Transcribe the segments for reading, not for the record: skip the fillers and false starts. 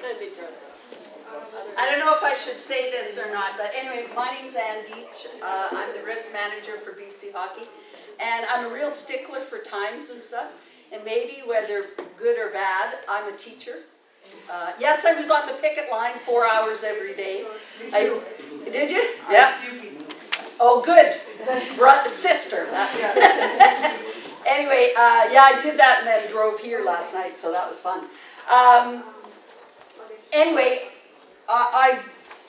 I don't know if I should say this or not, but anyway, my name's Deitch. I'm the risk manager for BC Hockey, and I'm a real stickler for times and stuff, and maybe whether good or bad, I'm a teacher. Yes, I was on the picket line 4 hours every day. Did you? Yeah. Oh, good. Sister. That's anyway, yeah, I did that and then drove here last night, so that was fun. Anyway, I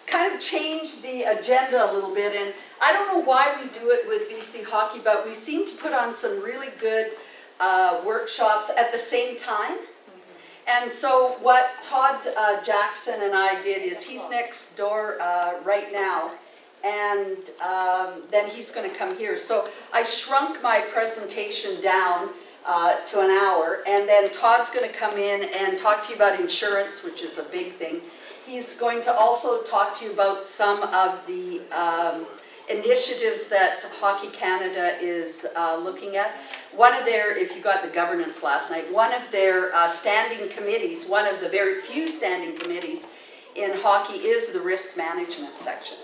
kind of changed the agenda a little bit, and I don't know why we do it with BC Hockey, but we seem to put on some really good workshops at the same time. And so what Todd Jackson and I did is he's next door right now, and then he's going to come here. So I shrunk my presentation down to an hour, and then Todd's going to come in and talk to you about insurance, which is a big thing. He's going to also talk to you about some of the initiatives that Hockey Canada is looking at. One of their, if you got the governance last night, one of their standing committees, one of the very few standing committees in hockey is the risk management section.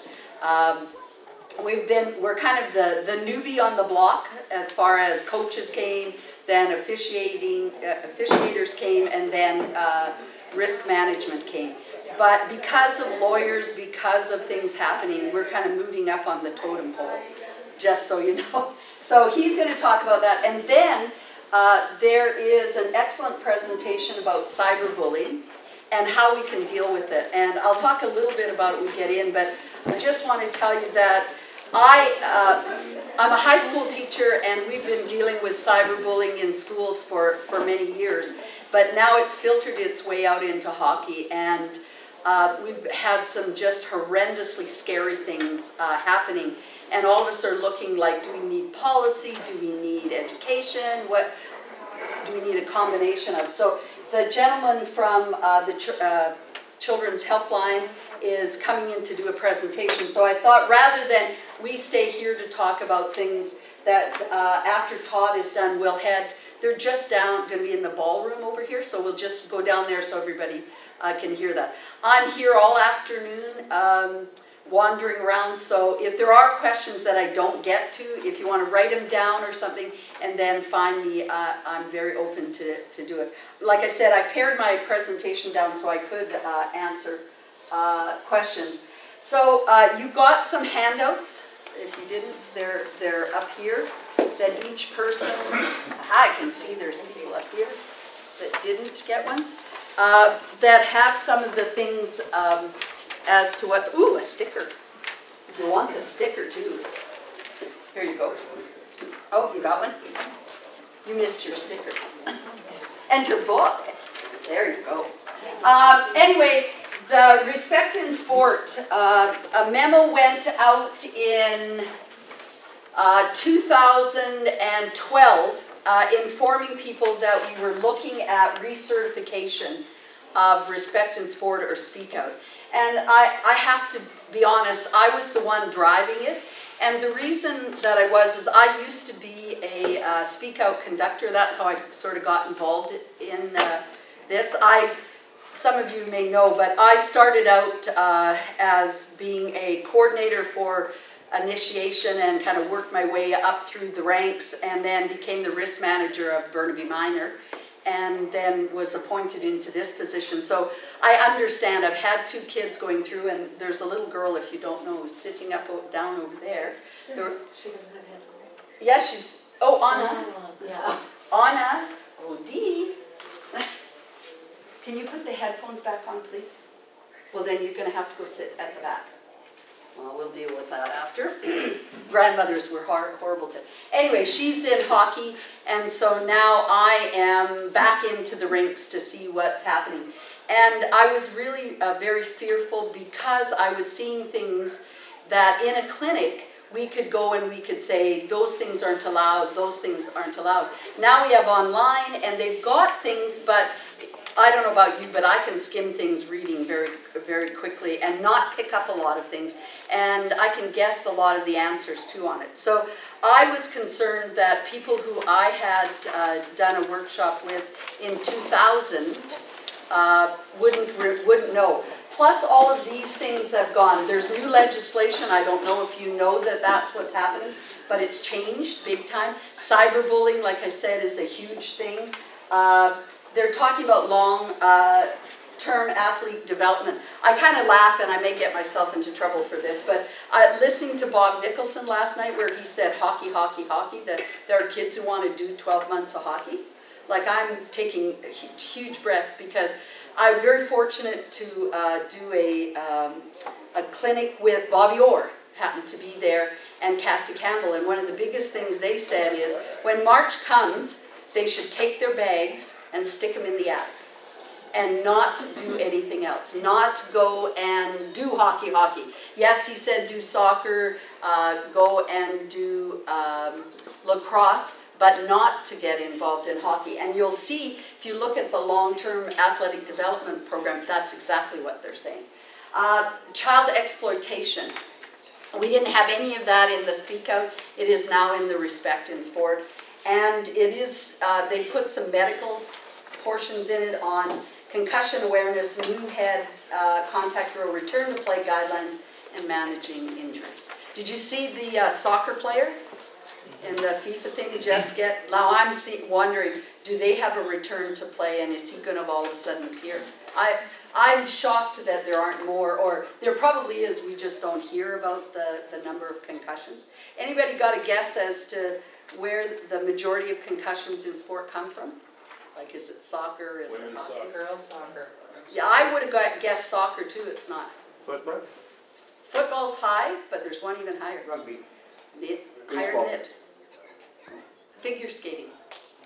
We're kind of the newbie on the block as far as coaches came, then officiators came, and then risk management came. But because of lawyers, because of things happening, we're kind of moving up on the totem pole, just so you know. So he's going to talk about that. And then there is an excellent presentation about cyberbullying and how we can deal with it. And I'll talk a little bit about it when we get in, but I just want to tell you that I'm a high school teacher, and we've been dealing with cyberbullying in schools for many years. But now it's filtered its way out into hockey, and we've had some just horrendously scary things happening. And all of us are looking like, do we need policy? Do we need education? What do we need a combination of? So the gentleman from the Children's Helpline is coming in to do a presentation. So I thought rather than we stay here to talk about things that after Todd is done, we'll head, they're just going to be in the ballroom over here, so we'll just go down there so everybody can hear that. I'm here all afternoon wandering around, so if there are questions that I don't get to, if you want to write them down or something and then find me, I'm very open to do it. Like I said, I pared my presentation down so I could answer questions. So you got some handouts. If you didn't, they're up here. That each person, I can see there's people up here that didn't get ones, that have some of the things as to what's, ooh, a sticker. You want the sticker too. Here you go. Oh, you got one? You missed your sticker. And your book. There you go. Anyway, the Respect in Sport, a memo went out in 2012 informing people that we were looking at recertification of Respect in Sport or Speak Out. And I have to be honest, I was the one driving it. And the reason that I was is I used to be a Speak Out conductor. That's how I sort of got involved in this. Some of you may know, but I started out as being a coordinator for initiation and kind of worked my way up through the ranks, and then became the risk manager of Burnaby Minor, and then was appointed into this position. So I understand. I've had 2 kids going through, and there's a little girl, if you don't know, who's sitting down over there. She doesn't have headphones. Yeah, she's, oh, Anna. Yeah. Anna, Dee. Can you put the headphones back on, please? Well, then you're going to have to go sit at the back. Well, we'll deal with that after. Grandmothers were horrible to... Anyway, she's in hockey, and so now I am back into the rinks to see what's happening. And I was really very fearful because I was seeing things that in a clinic we could go and we could say, those things aren't allowed, those things aren't allowed. Now we have online, and they've got things, but I don't know about you, but I can skim things reading very, very quickly and not pick up a lot of things. And I can guess a lot of the answers too on it. So I was concerned that people who I had done a workshop with in 2000 wouldn't know. Plus, all of these things have gone. There's new legislation. I don't know if you know that that's what's happening, but it's changed big time. Cyberbullying, like I said, is a huge thing. They're talking about long-term athlete development. I kind of laugh, and I may get myself into trouble for this, but listening to Bob Nicholson last night where he said hockey, hockey, hockey, that there are kids who want to do 12 months of hockey. Like, I'm taking huge breaths because I'm very fortunate to do a clinic with Bobby Orr, happened to be there, and Cassie Campbell. And one of the biggest things they said is when March comes, they should take their bags and stick them in the attic and not do anything else, not go and do hockey. Yes, he said do soccer, go and do lacrosse, but not to get involved in hockey. And you'll see, if you look at the long-term athletic development program, that's exactly what they're saying. Child exploitation. We didn't have any of that in the Speak Out. It is now in the Respect in Sport. And it is, they put some medical portions in it on concussion awareness, new head contact rule, return to play guidelines, and managing injuries. Did you see the soccer player in the FIFA thing just get? Now I'm wondering, do they have a return to play, and is he going to all of a sudden appear? I'm shocked that there aren't more, or there probably is, we just don't hear about the number of concussions. Anybody got a guess as to where the majority of concussions in sport come from? Like, is it soccer, is it hockey? Girls soccer. Yeah, I would have guessed soccer too, it's not. Football? Football's high, but there's one even higher. Rugby. Higher than it. Figure skating.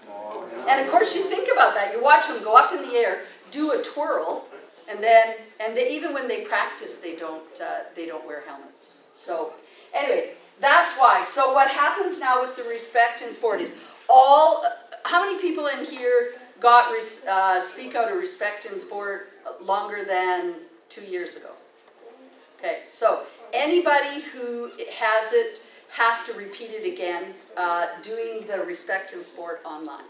Oh, yeah. And of course you think about that, you watch them go up in the air, do a twirl, and then, even when they practice, they don't wear helmets. So, anyway, that's why. So what happens now with the Respect in Sport is how many people in here got Speak Out or Respect in Sport longer than 2 years ago? Okay, so anybody who has it has to repeat it again, doing the Respect in Sport online.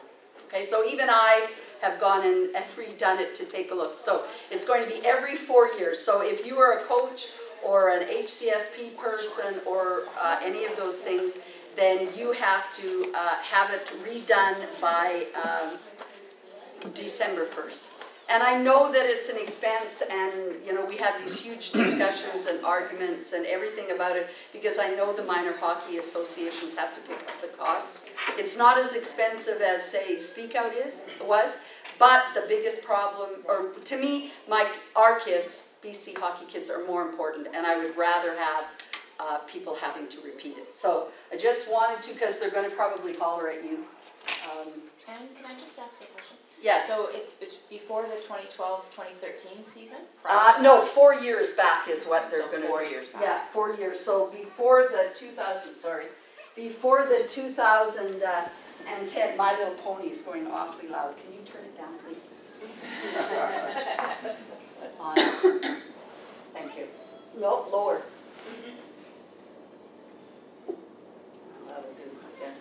Okay, so even I have gone and redone it to take a look. So it's going to be every 4 years. So if you are a coach or an HCSP person or any of those things, then you have to have it redone by December 1st. And I know that it's an expense, and we have these huge discussions and arguments and everything about it, because I know the minor hockey associations have to pick up the cost. It's not as expensive as, say, Speak Out was, but the biggest problem, or to me, our kids, BC hockey kids, are more important, and I would rather have people having to repeat it. So I just wanted to, because they're going to probably holler at you. And can I just ask a question? Yeah. So it's before the 2012-2013 season? No, 4 years back is what they're going to do. 4 years back. Yeah, 4 years. So before the 2010, My Little Pony is going awfully loud. Can you turn it down, please? On. Thank you. No, lower. That'll do, I guess.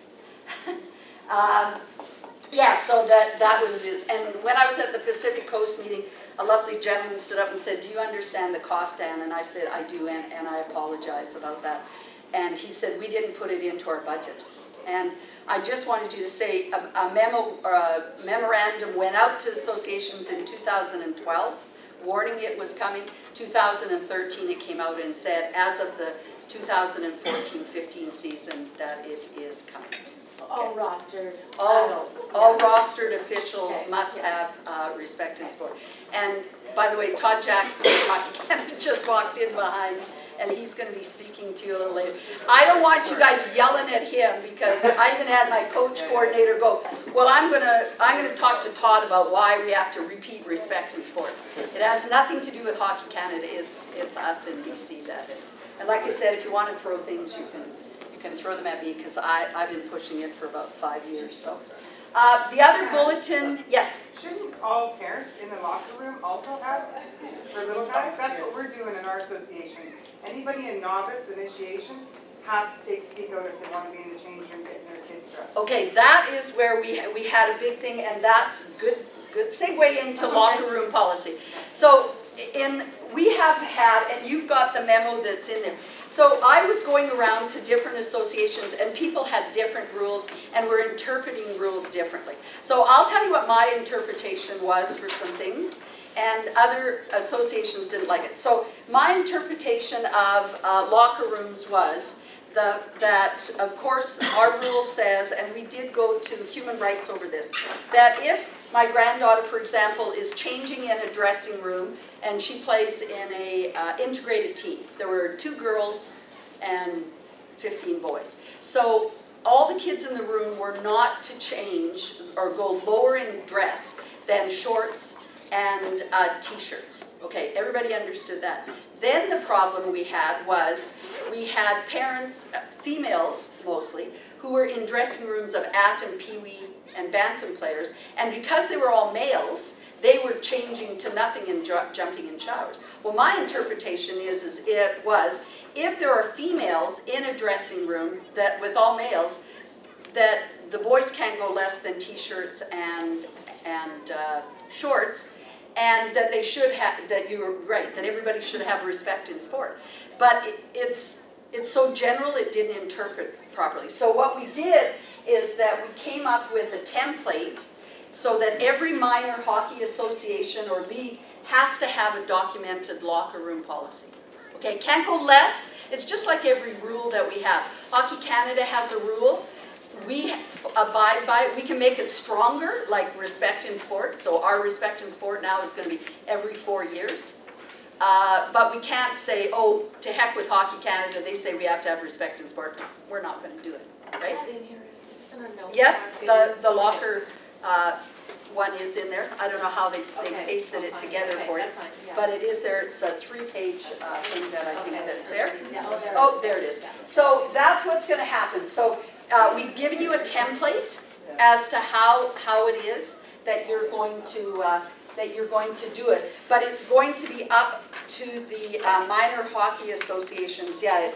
Yeah, so that was his. And when I was at the Pacific Coast meeting, a lovely gentleman stood up and said, "Do you understand the cost, Anne?" And I said, "I do, and I apologize about that." And he said, "We didn't put it into our budget." And I just wanted you to say a memorandum went out to associations in 2012, warning it was coming. 2013, it came out and said, as of the 2014-15 season, that it is coming. All rostered adults. All rostered officials must have Respect in Sport. And by the way, Todd Jackson from Hockey Canada just walked in behind, and he's going to be speaking to you a little later. I don't want you guys yelling at him, because I even had my coach coordinator go, "Well, I'm going to talk to Todd about why we have to repeat Respect in Sport." It has nothing to do with Hockey Canada. It's us in BC that is. And like I said, if you want to throw things, you can throw them at me, because I've been pushing it for about 5 years. So, the other bulletin, yes. Shouldn't all parents in the locker room also have for little guys? That's what we're doing in our association. Anybody in novice initiation has to take Speak Out if they want to be in the change room getting their kids dressed. Okay, that is where we had a big thing, and that's good good segue into locker room policy. So we have had, and you've got the memo that's in there. So I was going around to different associations and people had different rules and were interpreting rules differently. So I'll tell you what my interpretation was for some things, and other associations didn't like it. So my interpretation of locker rooms was that of course our rule says, and we did go to human rights over this, that if my granddaughter, for example, is changing in a dressing room and she plays in a integrated team. There were 2 girls and 15 boys. So all the kids in the room were not to change or go lower in dress than shorts and t-shirts. Okay, everybody understood that. Then the problem we had was we had parents, females mostly, who were in dressing rooms of and peewee and bantam players, and because they were all males, they were changing to nothing and jumping in showers. Well, my interpretation is if there are females in a dressing room that with all males, that the boys can't go less than t-shirts and shorts, and that they should have, that you were right, that everybody should have respect in sport. But it's so general it didn't interpret properly. So what we did is that we came up with a template so that every minor hockey association or league has to have a documented locker room policy. Okay, can't go less. It's just like every rule that we have. Hockey Canada has a rule. We abide by it. We can make it stronger, like respect in sport. So our respect in sport now is going to be every 4 years. But we can't say, oh, to heck with Hockey Canada, they say we have to have respect in sport. We're not going to do it, right? Is that in here? Is this in our notes? Yes, the locker one is in there. I don't know how they pasted it together for you, but it is there. It's a 3-page thing that I think that's there. Oh, there it is. So that's what's going to happen. So we've given you a template as to how it is that you're going to do it, but it's going to be up to the minor hockey associations. Yeah,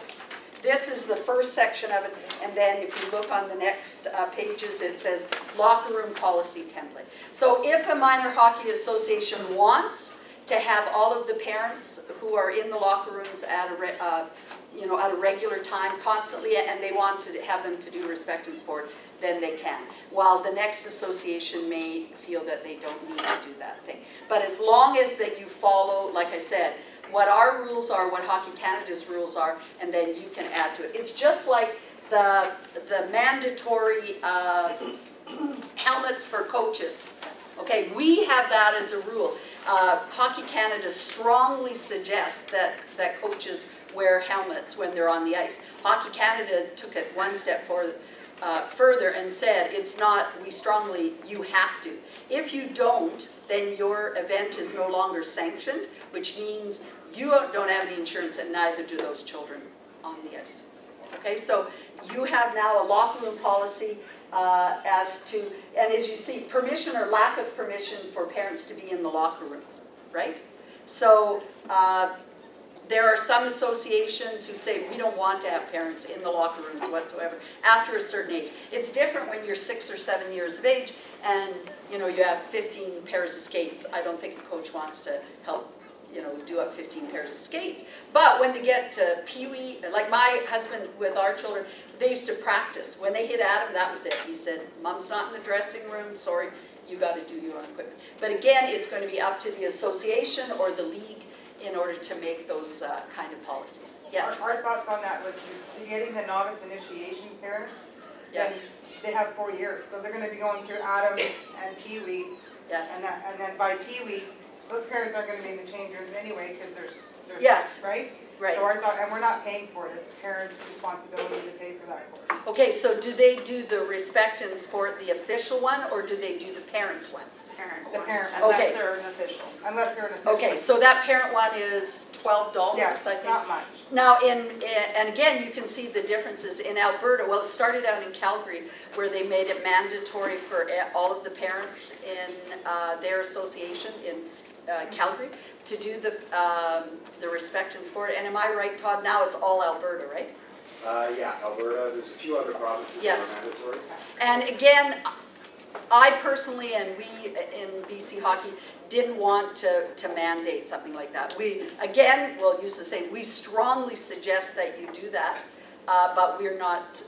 this is the first section of it, and then if you look on the next pages, it says locker room policy template. So if a minor hockey association wants to have all of the parents who are in the locker rooms at a regular time, constantly, and they want to have them to do respect in sport, then they can. While the next association may feel that they don't need to do that thing. But as long as that you follow, like I said, what our rules are, what Hockey Canada's rules are, and then you can add to it. It's just like the mandatory helmets for coaches. Okay, we have that as a rule. Hockey Canada strongly suggests that coaches wear helmets when they're on the ice. Hockey Canada took it one step further and said it's not, you have to. If you don't, then your event is no longer sanctioned, which means you don't have any insurance and neither do those children on the ice. Okay, so you have now a locker room policy as to, and as you see, permission or lack of permission for parents to be in the locker rooms, right? So there are some associations who say we don't want to have parents in the locker rooms whatsoever after a certain age. It's different when you're 6 or 7 years of age and you have 15 pairs of skates. I don't think a coach wants to help do up 15 pairs of skates. But when they get to peewee, like my husband with our children, they used to practice. When they hit Adam, that was it. He said, Mom's not in the dressing room, sorry, you got to do your own equipment. But again, it's going to be up to the association or the league in order to make those kind of policies. Yes? Our thoughts on that was to getting the novice initiation parents, yes. They have 4 years. So they're going to be going through Adam and Pee-wee. Yes. And then by Pee-wee, those parents aren't going to be in the change rooms anyway because there's yes. Right? Right. So our thought, and we're not paying for it. It's a parent's responsibility to pay for that course. Okay, so do they do the respect in sport, the official one, or do they do the parent one? The parent, unless they're an official. Unless they're an official. Okay, so that parent one is $12, yeah, I think. Not much. Now, and again, you can see the differences in Alberta. Well, it started out in Calgary, where they made it mandatory for all of the parents in their association in Calgary to do the respect in sport. And am I right, Todd? Now it's all Alberta, right? Yeah, Alberta. There's a few other provinces yes. that are mandatory. And again, I personally, and we in BC Hockey, didn't want to mandate something like that. We, again, we'll use the same, we strongly suggest that you do that, but we're not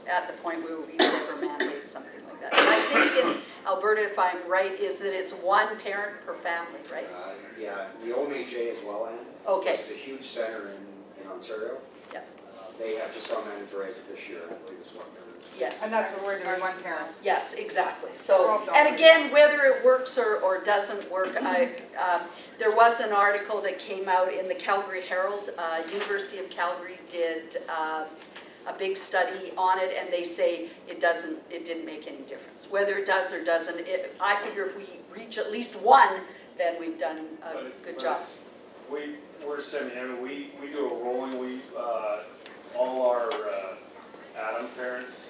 at the point where we would ever mandate something like that. And I think in Alberta, if I'm right, is that it's one parent per family, right? Yeah, the OMHA as well, Anne. Okay. Which is a huge center in Ontario. Yeah. They have just gone mandatory this year, I believe it's one parent. Yes. And that's what we're doing, one parent. Yes, exactly. So, and again, whether it works or doesn't work, there was an article that came out in the Calgary Herald. University of Calgary did a big study on it, and they say it didn't make any difference. Whether it does or doesn't, I figure if we reach at least one, then we've done a good job. We're semi-annual. We do a rolling. All our Adam parents,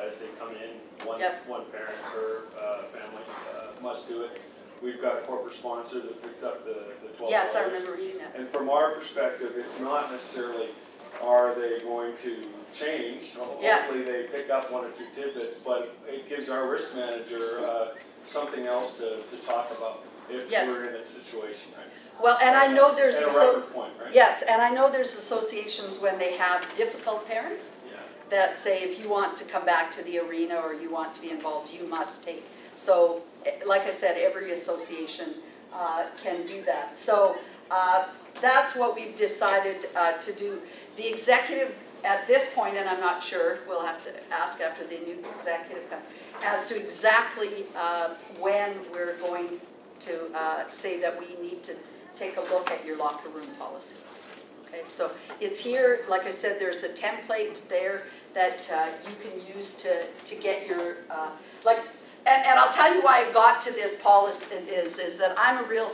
as they come in, one parent per family must do it. We've got a corporate sponsor that picks up the $12. Yes, I remember reading that. And from our perspective, it's not necessarily are they going to change. Hopefully they pick up one or two tidbits, but it gives our risk manager something else to talk about if we're in a situation. Right? Well, and I know there's at a reference point, right? Yes, and I know there's associations when they have difficult parents that say if you want to come back to the arena or you want to be involved, you must take. So, like I said, every association can do that. So that's what we've decided to do. The executive at this point, and I'm not sure, we'll have to ask after the new executive comes, as to exactly when we're going to say that we need to take a look at your locker room policy. Okay, so it's here, like I said, there's a template there that you can use to get your, and I'll tell you why I got to this policy is that I'm a real,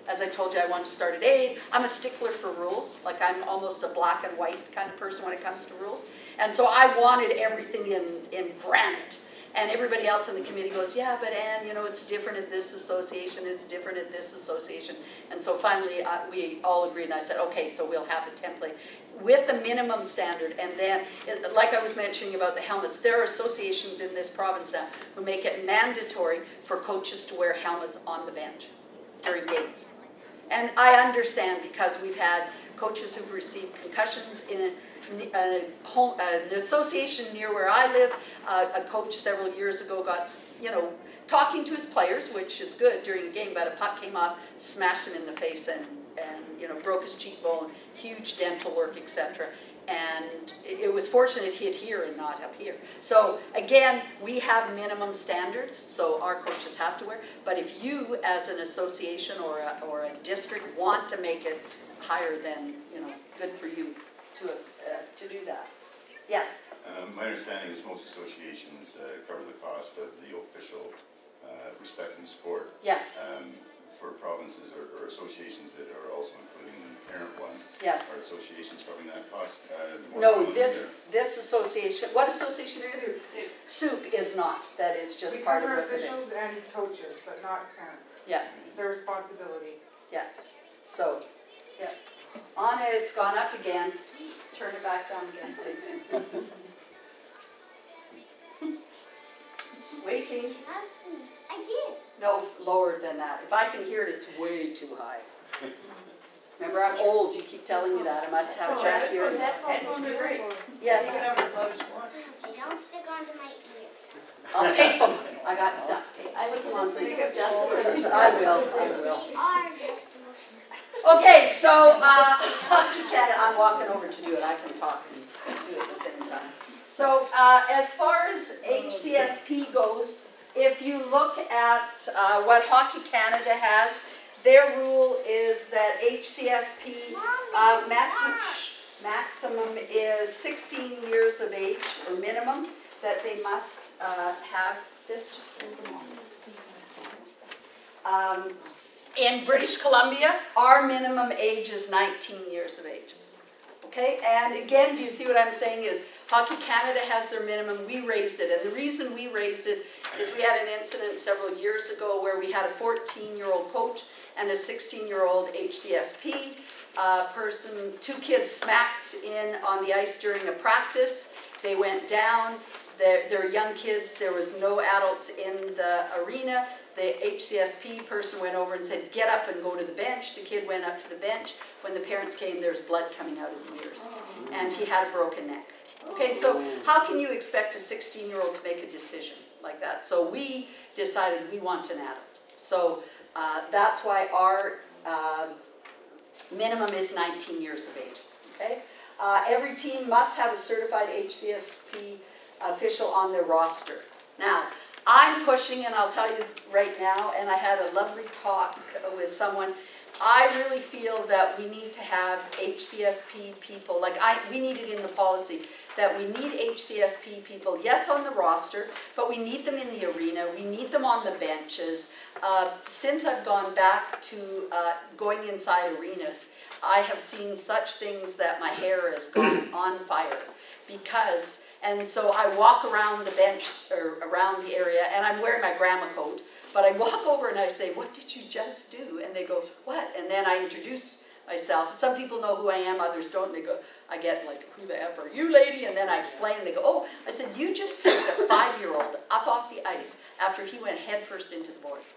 as I told you, I wanted to start at 8. I'm a stickler for rules. Like I'm almost a black and white kind of person when it comes to rules. And so I wanted everything in granite. And everybody else in the committee goes, yeah, but Anne, you know, it's different at this association, it's different at this association. And so finally, we all agreed, and I said, okay, so we'll have a template with the minimum standard. And then, like I was mentioning about the helmets, there are associations in this province now who make it mandatory for coaches to wear helmets on the bench during games. And I understand because we've had coaches who've received concussions in an association near where I live. A coach several years ago got, talking to his players, which is good during a game, but a puck came off, smashed him in the face, and broke his cheekbone, huge dental work, etc. And it was fortunate he had here and not up here. So again, we have minimum standards, so our coaches have to wear. But if you, as an association or a district, want to make it higher, then good for you to do that. Yes. My understanding is most associations cover the cost of the official respecting sport. Yes. For provinces or associations that are also including the parent one. Yes. Are associations covering that cost? No, this association. What association are you? SUC is not. That is just we part of cover what it is. officials and coaches, but not parents. Yeah. It's their responsibility. Yeah. So, yeah. On it, it's gone up again. Turn it back down again, please. Waiting. I did. No, lower than that. If I can hear it, it's way too high. Remember, I'm old. You keep telling me that. I must have just hearing. Headphones are great. Yes. They don't stick onto my ear. I'll tape them. I got duct tape. I put them on, please. I will. They are just. Okay, so Hockey Canada, I'm walking over to do it. I can talk and do it at the same time. So as far as HCSP goes, if you look at what Hockey Canada has, their rule is that HCSP maximum is 16 years of age, or minimum, that they must have this. Just hold them on. In British Columbia, our minimum age is 19 years of age. Okay, and again, do you see what I'm saying is Hockey Canada has their minimum, we raised it, and the reason we raised it is we had an incident several years ago where we had a 14-year-old coach and a 16-year-old HCSP person. 2 kids smacked in on the ice during a practice. They went down. They're young kids. There was no adults in the arena. The HCSP person went over and said, get up and go to the bench. The kid went up to the bench. When the parents came, there's blood coming out of the ears. And he had a broken neck. Okay, so how can you expect a 16-year-old to make a decision like that? So we decided we want an adult. So that's why our minimum is 19 years of age. Okay? Every team must have a certified HCSP official on their roster. Now, I'm pushing, and I'll tell you right now, and I had a lovely talk with someone, I really feel that we need to have HCSP people, we need it in the policy, that we need HCSP people, yes, on the roster, but we need them in the arena, we need them on the benches. Since I've gone back to going inside arenas, I have seen such things that my hair has gone on fire because, and so I walk around the bench or around the area and I'm wearing my grandma coat, but I walk over and I say, what did you just do? And they go, what? And then I introduce myself. Some people know who I am, others don't. They go, I get like, who the F are you, lady? And then I explain, and they go, oh, I said, you just picked a 5-year-old up off the ice after he went headfirst into the boards.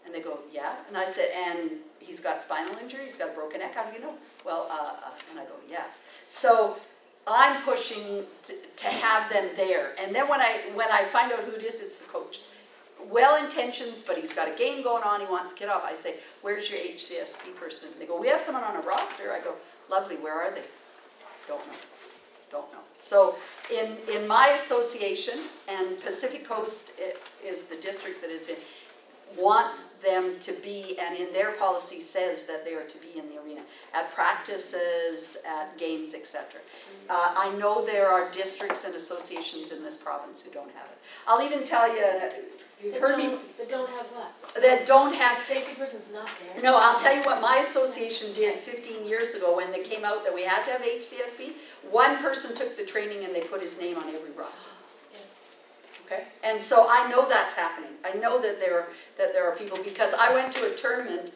And they go, yeah. And I said, and he's got spinal injury, he's got a broken neck, how do you know? Well, and I go, yeah. So I'm pushing to have them there. And then when I find out who it is, it's the coach. Well-intentions, but he's got a game going on, he wants to get off. I say, where's your HCSP person? They go, we have someone on a roster. I go, lovely, where are they? Don't know. Don't know. So in my association, and Pacific Coast is the district that it's in, wants them to be, and in their policy says that they are to be in the arena, at practices, at games, etc. I know there are districts and associations in this province who don't have it. I'll even tell you, you've heard me... That don't have what? That don't have... Safety person's not there. No, I'll tell you what my association did 15 years ago when they came out that we had to have HCSP. One person took the training and they put his name on every roster. Okay? And so I know that's happening. I know that there are people, because I went to a tournament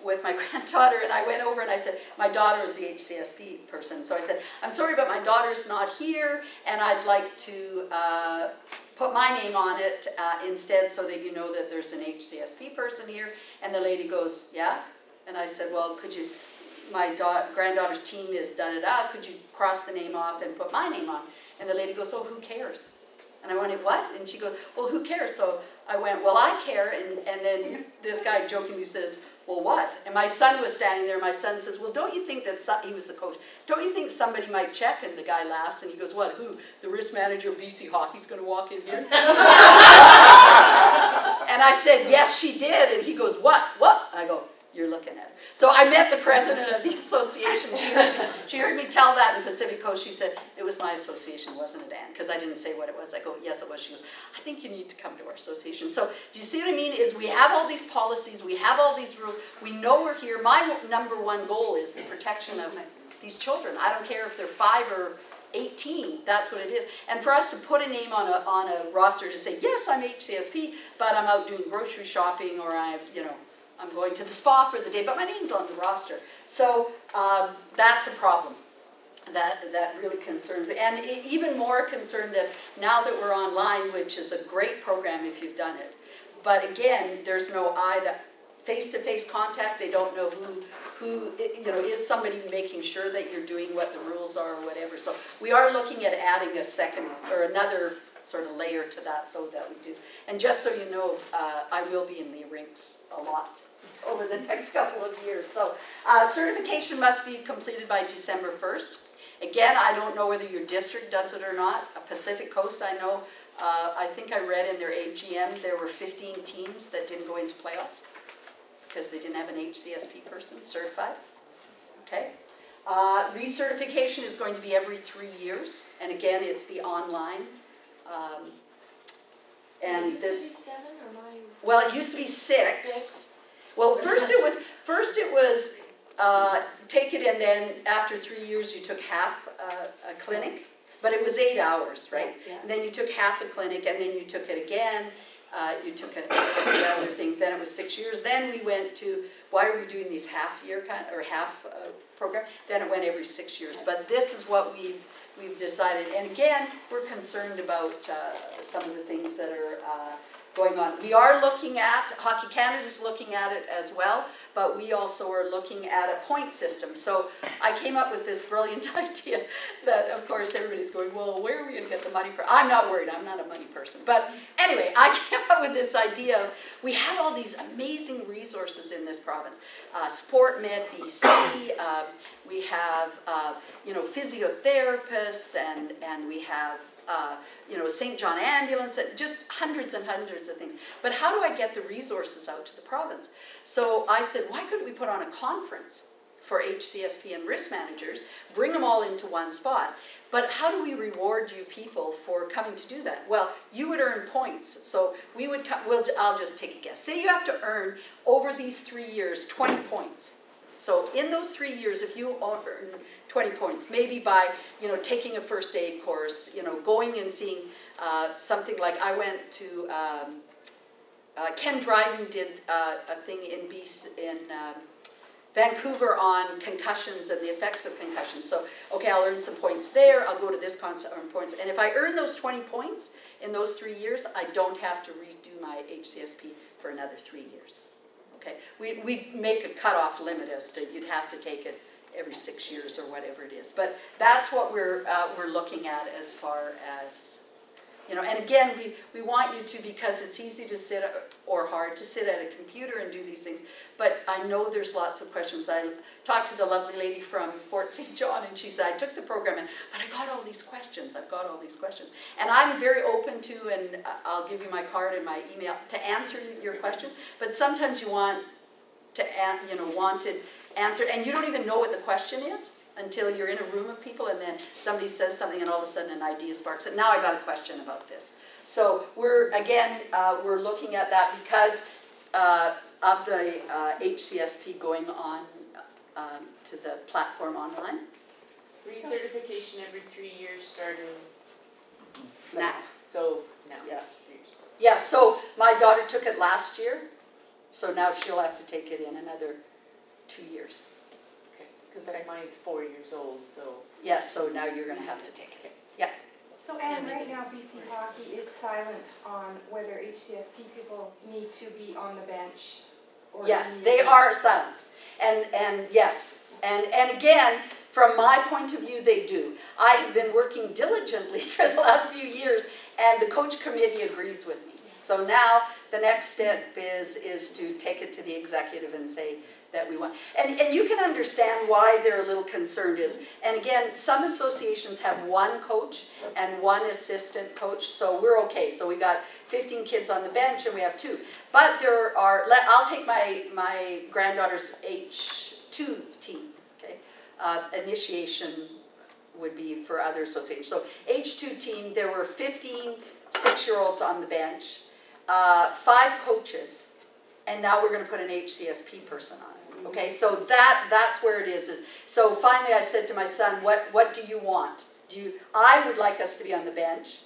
with my granddaughter and I went over and I said, my daughter is the HCSP person. So I said, I'm sorry, but my daughter's not here and I'd like to put my name on it instead so that you know that there's an HCSP person here. And the lady goes, yeah? And I said, well, could you, my granddaughter's team is da-da-da, could you cross the name off and put my name on? And the lady goes, oh, who cares? And I went, what? And she goes, well, who cares? So I went, well, I care. And then this guy jokingly says, well, what? And my son was standing there. My son says, well, don't you think that, he was the coach, don't you think somebody might check? And the guy laughs and he goes, what, who? The risk manager of BC Hockey's going to walk in here? And I said, yes, she did. And he goes, what? What? I go, you're looking at it. So I met the president of the association. She heard me tell that in Pacific Coast. She said, it was my association, wasn't it, Ann? Because I didn't say what it was. I go, yes, it was. She goes, I think you need to come to our association. So do you see what I mean? Is we have all these policies. We have all these rules. We know we're here. My #1 goal is the protection of these children. I don't care if they're 5 or 18, that's what it is. And for us to put a name on a roster to say, yes, I'm HCSP, but I'm out doing grocery shopping or I'm going to the spa for the day, but my name's on the roster. So that's a problem that really concerns me. And even more concerned that now that we're online, which is a great program if you've done it, but again, there's no face-to-face contact. They don't know who is somebody making sure that you're doing what the rules are or whatever. So we are looking at adding a second or another sort of layer to that so that we do. And just so you know, I will be in the rinks a lot over the next couple of years. So certification must be completed by December 1st. Again, I don't know whether your district does it or not. Pacific Coast, I know, I think I read in their AGM there were 15 teams that didn't go into playoffs because they didn't have an HCSP person certified. Okay. Recertification is going to be every 3 years, and again, it's the online. And it this. Used to be 7 or 9? Well, it used to be 6. Well, first it was take it, and then after 3 years you took half a clinic, but it was 8 hours, right? Yeah. And then you took half a clinic, and then you took it again. You took another thing. Then it was 6 years. Then we went to, why are we doing these half-year program? Then it went every 6 years. But this is what we've we've decided, and again, we're concerned about some of the things that are going on. We are looking at, Hockey Canada's looking at it as well, but we also are looking at a point system. So I came up with this brilliant idea that, of course, everybody's going, well, where are we going to get the money from? I'm not worried, I'm not a money person. But anyway, I came up with this idea of, we have all these amazing resources in this province. SportMed BC, we have, physiotherapists, and we have, St. John Ambulance, and just hundreds and hundreds of things. But how do I get the resources out to the province? So I said, why couldn't we put on a conference for HCSP and risk managers, bring them all into one spot? But how do we reward you people for coming to do that? Well, you would earn points. So we would, I'll just take a guess. Say you have to earn, over these 3 years, 20 points. So in those 3 years, if you earn 20 points, maybe by, taking a first aid course, going and seeing something like, I went to, Ken Dryden did a thing in Vancouver on concussions and the effects of concussions. So, okay, I'll earn some points there, I'll go to this concert, earn points. And if I earn those 20 points in those 3 years, I don't have to redo my HCSP for another 3 years. Okay, we make a cutoff limit as to you'd have to take it every 6 years or whatever it is. But that's what we're looking at as far as, and again, we want you to, because it's easy to sit, or hard to sit at a computer and do these things, but I know there's lots of questions. I talked to the lovely lady from Fort St. John, and she said, I took the program in, but I got all these questions, I've got all these questions. And I'm very open to, and I'll give you my card and my email, to answer your questions, but sometimes you want to, wanted answered, and you don't even know what the question is until you're in a room of people, and then somebody says something, and all of a sudden an idea sparks. And now I got a question about this. So we're looking at that because of the HCSP going on to the platform online. Recertification every 3 years starting Now. So now. Yes. Yeah, so my daughter took it last year, so now she'll have to take it in another 2 years. Okay, because mine's 4 years old, so. Yes, so now you're going to have to take it. Yeah. So Anne, right now BC Hockey is silent on whether HCSP people need to be on the bench. Or Yes, they are silent. And yes, and again, from my point of view, they do. I have been working diligently for the last few years, and the coach committee agrees with me. So now the next step is to take it to the executive and say that we want. And you can understand why they're a little concerned is, and again, some associations have one coach and one assistant coach, so we're okay. So we got 15 kids on the bench and we have 2. But there are, I'll take my granddaughter's H2 team, okay? Initiation would be for other associations. So H2 team, there were 15 6-year-olds on the bench, 5 coaches, and now we're going to put an HCSP person on it. Okay, so that's where it is. So finally I said to my son, what do you want? I would like us to be on the bench.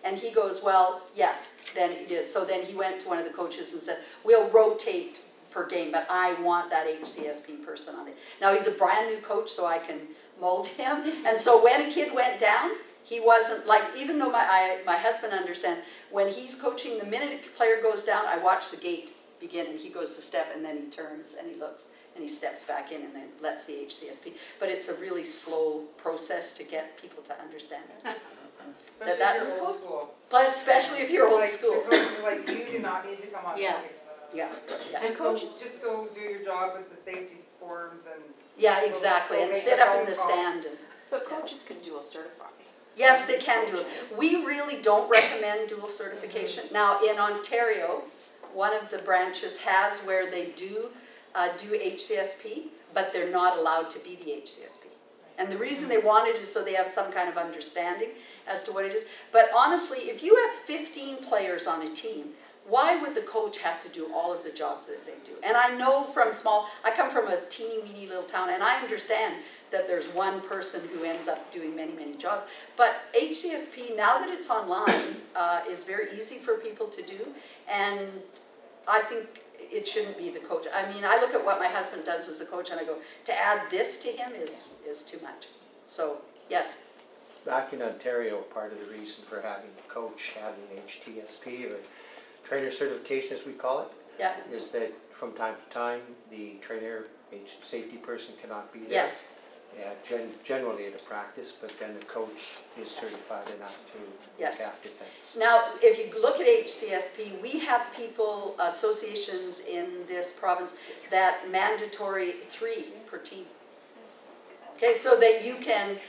And he goes, well, yes, then it is. So then he went to one of the coaches and said, we'll rotate per game, but I want that HCSP person on it. Now he's a brand new coach, so I can mold him. And so when a kid went down, he wasn't like, even though my husband understands, when he's coaching, the minute a player goes down, I watch the gate begin, and he goes to step, and then he turns, and he looks, and he steps back in, and then lets the HCSP. But it's a really slow process to get people to understand it. Especially if you're old school. Especially if you're old school. Like you do not need to come on campus. Yeah. Just go do your job with the safety forms and. Yeah, exactly, and sit up in the stand. But coaches can dual certify. Yes, they can do it. We really don't recommend dual certification. Now, in Ontario, one of the branches has where they do HCSP, but they're not allowed to be the HCSP. And the reason they want it is so they have some kind of understanding as to what it is. But honestly, if you have 15 players on a team, why would the coach have to do all of the jobs that they do? And I know from I come from a teeny weeny little town, and I understand that there's one person who ends up doing many, many jobs. But HCSP, now that it's online, is very easy for people to do. And I think it shouldn't be the coach. I mean, I look at what my husband does as a coach, and I go, to add this to him is too much. So, yes. back in Ontario, part of the reason for having a coach having HTSP, or trainer certification as we call it, Yeah, is that from time to time, the trainer, safety person cannot be there. yes, Generally at a practice, but then the coach is certified enough to Yes. look after things. Now, if you look at HCSP, we have people, associations in this province that mandatory 3 per team. Okay, so that you can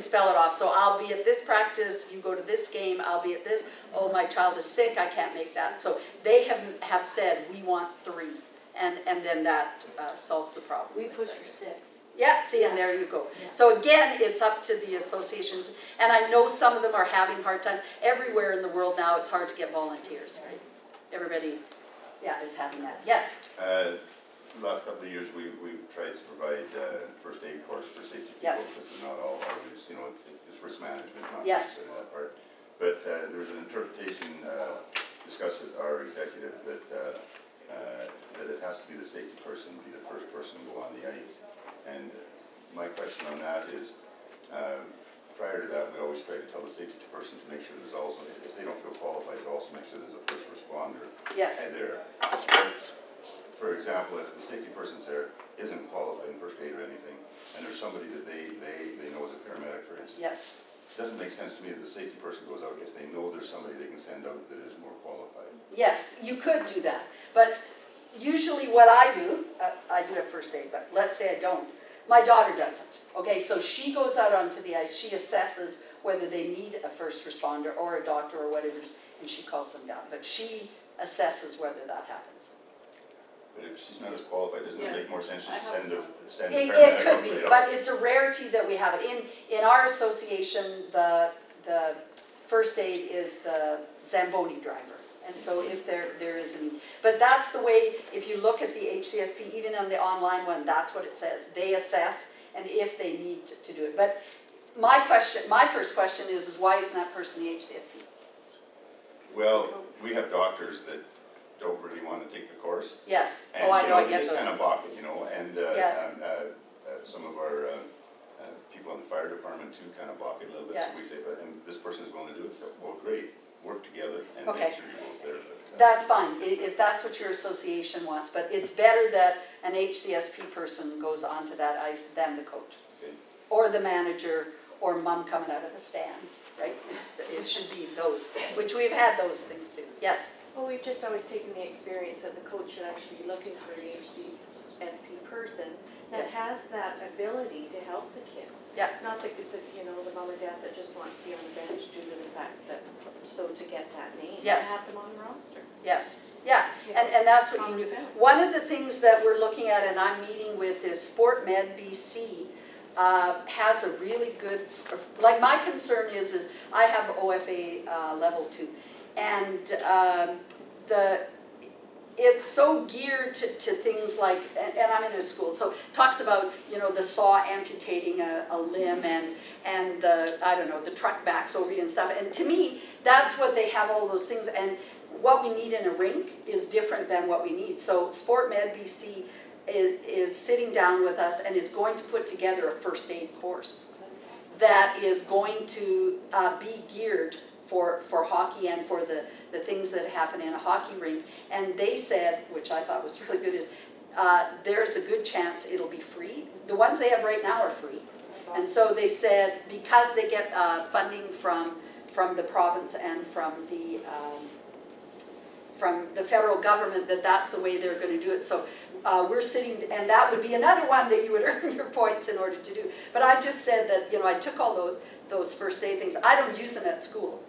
spell it off. So I'll be at this practice, you go to this game, I'll be at this. Oh, my child is sick, I can't make that. So they have said, we want 3. And then that solves the problem. We push for 6. Yeah, see, and there you go. Yeah. So again, it's up to the associations, and I know some of them are having hard time. Everywhere in the world now, it's hard to get volunteers, right? Everybody, yeah, is having that. Yes? Last couple of years, we've tried to provide first aid course for safety people. Yes. This is not all always, you know, it's risk management, not Yes. just that part. But there was an interpretation discussed with our executive that it has to be the safety person, be the first person to go on the ice. And my question on that is, prior to that, we always try to tell the safety person to make sure there's also, if they don't feel qualified, to also make sure there's a first responder Yes. there. For example, if the safety person's there, isn't qualified in first aid or anything, and there's somebody that they know as a paramedic, for instance. Yes. It doesn't make sense to me that the safety person goes out if they know there's somebody they can send out that is more qualified. Yes, you could do that. But usually what I do have first aid, but let's say I don't. My daughter doesn't. Okay, so she goes out onto the ice, she assesses whether they need a first responder or a doctor or whatever it is, and she calls them down. But she assesses whether that happens. But if she's not as qualified, doesn't it make more sense just to send a It paramedic could out be, right out? but it's a rarity that we have it. In our association, the first aid is the Zamboni driver. And so if there is a need. But that's the way, if you look at the HCSP, even on the online one, that's what it says. They assess and if they need to do it. But my first question is why isn't that person the HCSP? Well, we have doctors that don't really want to take the course. Yes. And, I know, I they get just those. kind of balk it, you know, and Yeah. some of our people in the fire department too kind of balk it a little bit. Yeah. So we say, but this person is going to do it, so, well, great, work together and Okay. make sure you're both there. But, That's fine, if that's what your association wants, but it's better that an HCSP person goes onto that ice than the coach. Okay. Or the manager, or mom coming out of the stands, right? It should be those, which we've had those things too. Yes? Well, we've just always taken the experience that the coach should actually be looking for an HCSP person that has that ability to help the kids. Yeah. Not the mom or dad that just wants to be on the bench due to the fact that, so to get that name, Yes. to have them on the roster. Yes, yeah, and that's what you do. One of the things that we're looking at and I'm meeting with is Sport Med BC has a really good, like my concern is I have OFA level 2 and it's so geared to things like, and I'm in a school, so talks about, the saw amputating a limb and the, I don't know, the truck backs over you and stuff. And to me, that's what they have all those things. And what we need in a rink is different than what we need. So Sport Med BC is sitting down with us and is going to put together a first aid course that is going to be geared for hockey and for the things that happen in a hockey rink. And they said, which I thought was really good, is there's a good chance it'll be free. The ones they have right now are free. And so they said, because they get funding from the province and from the federal government, that's the way they're going to do it. So we're sitting, and that would be another one that you would earn your points in order to do. But I just said that, I took all those first aid things. I don't use them at school.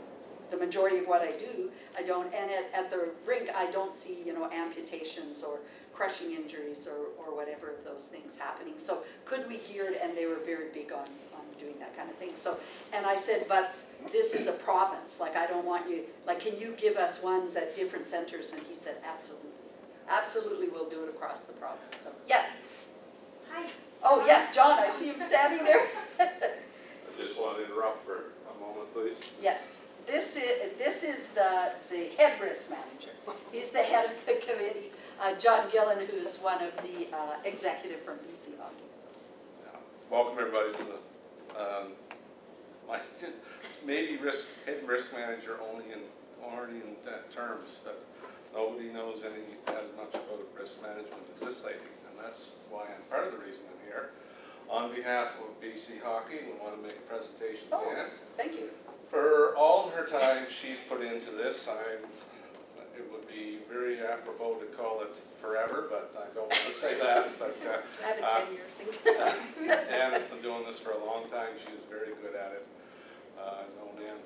The majority of what I do, I don't. And at the rink, I don't see, amputations or crushing injuries or whatever of those things happening. So could we gear it? And they were very big on doing that kind of thing. So, and I said, but this is a province. Like, I don't want you, like, can you give us ones at different centers? And he said, absolutely. Absolutely, we'll do it across the province. So, yes. Hi. Oh, yes, John, I see him standing there. I just want to interrupt for a moment, please. Yes. This is the head risk manager. He's the head of the committee, John Gillen, who's one of the executive from BC Hockey. So. Welcome everybody to the maybe head risk manager only in that terms, but nobody knows as much about risk management as this lady, and that's why I'm part of the reason I'm here. On behalf of BC Hockey, we want to make a presentation to Ann. Thank you. For all her time she's put into this, it would be very apropos to call it forever, but I don't want to say that. But I have a 10-year thing. Ann has been doing this for a long time. She is very good at it. I've known Ann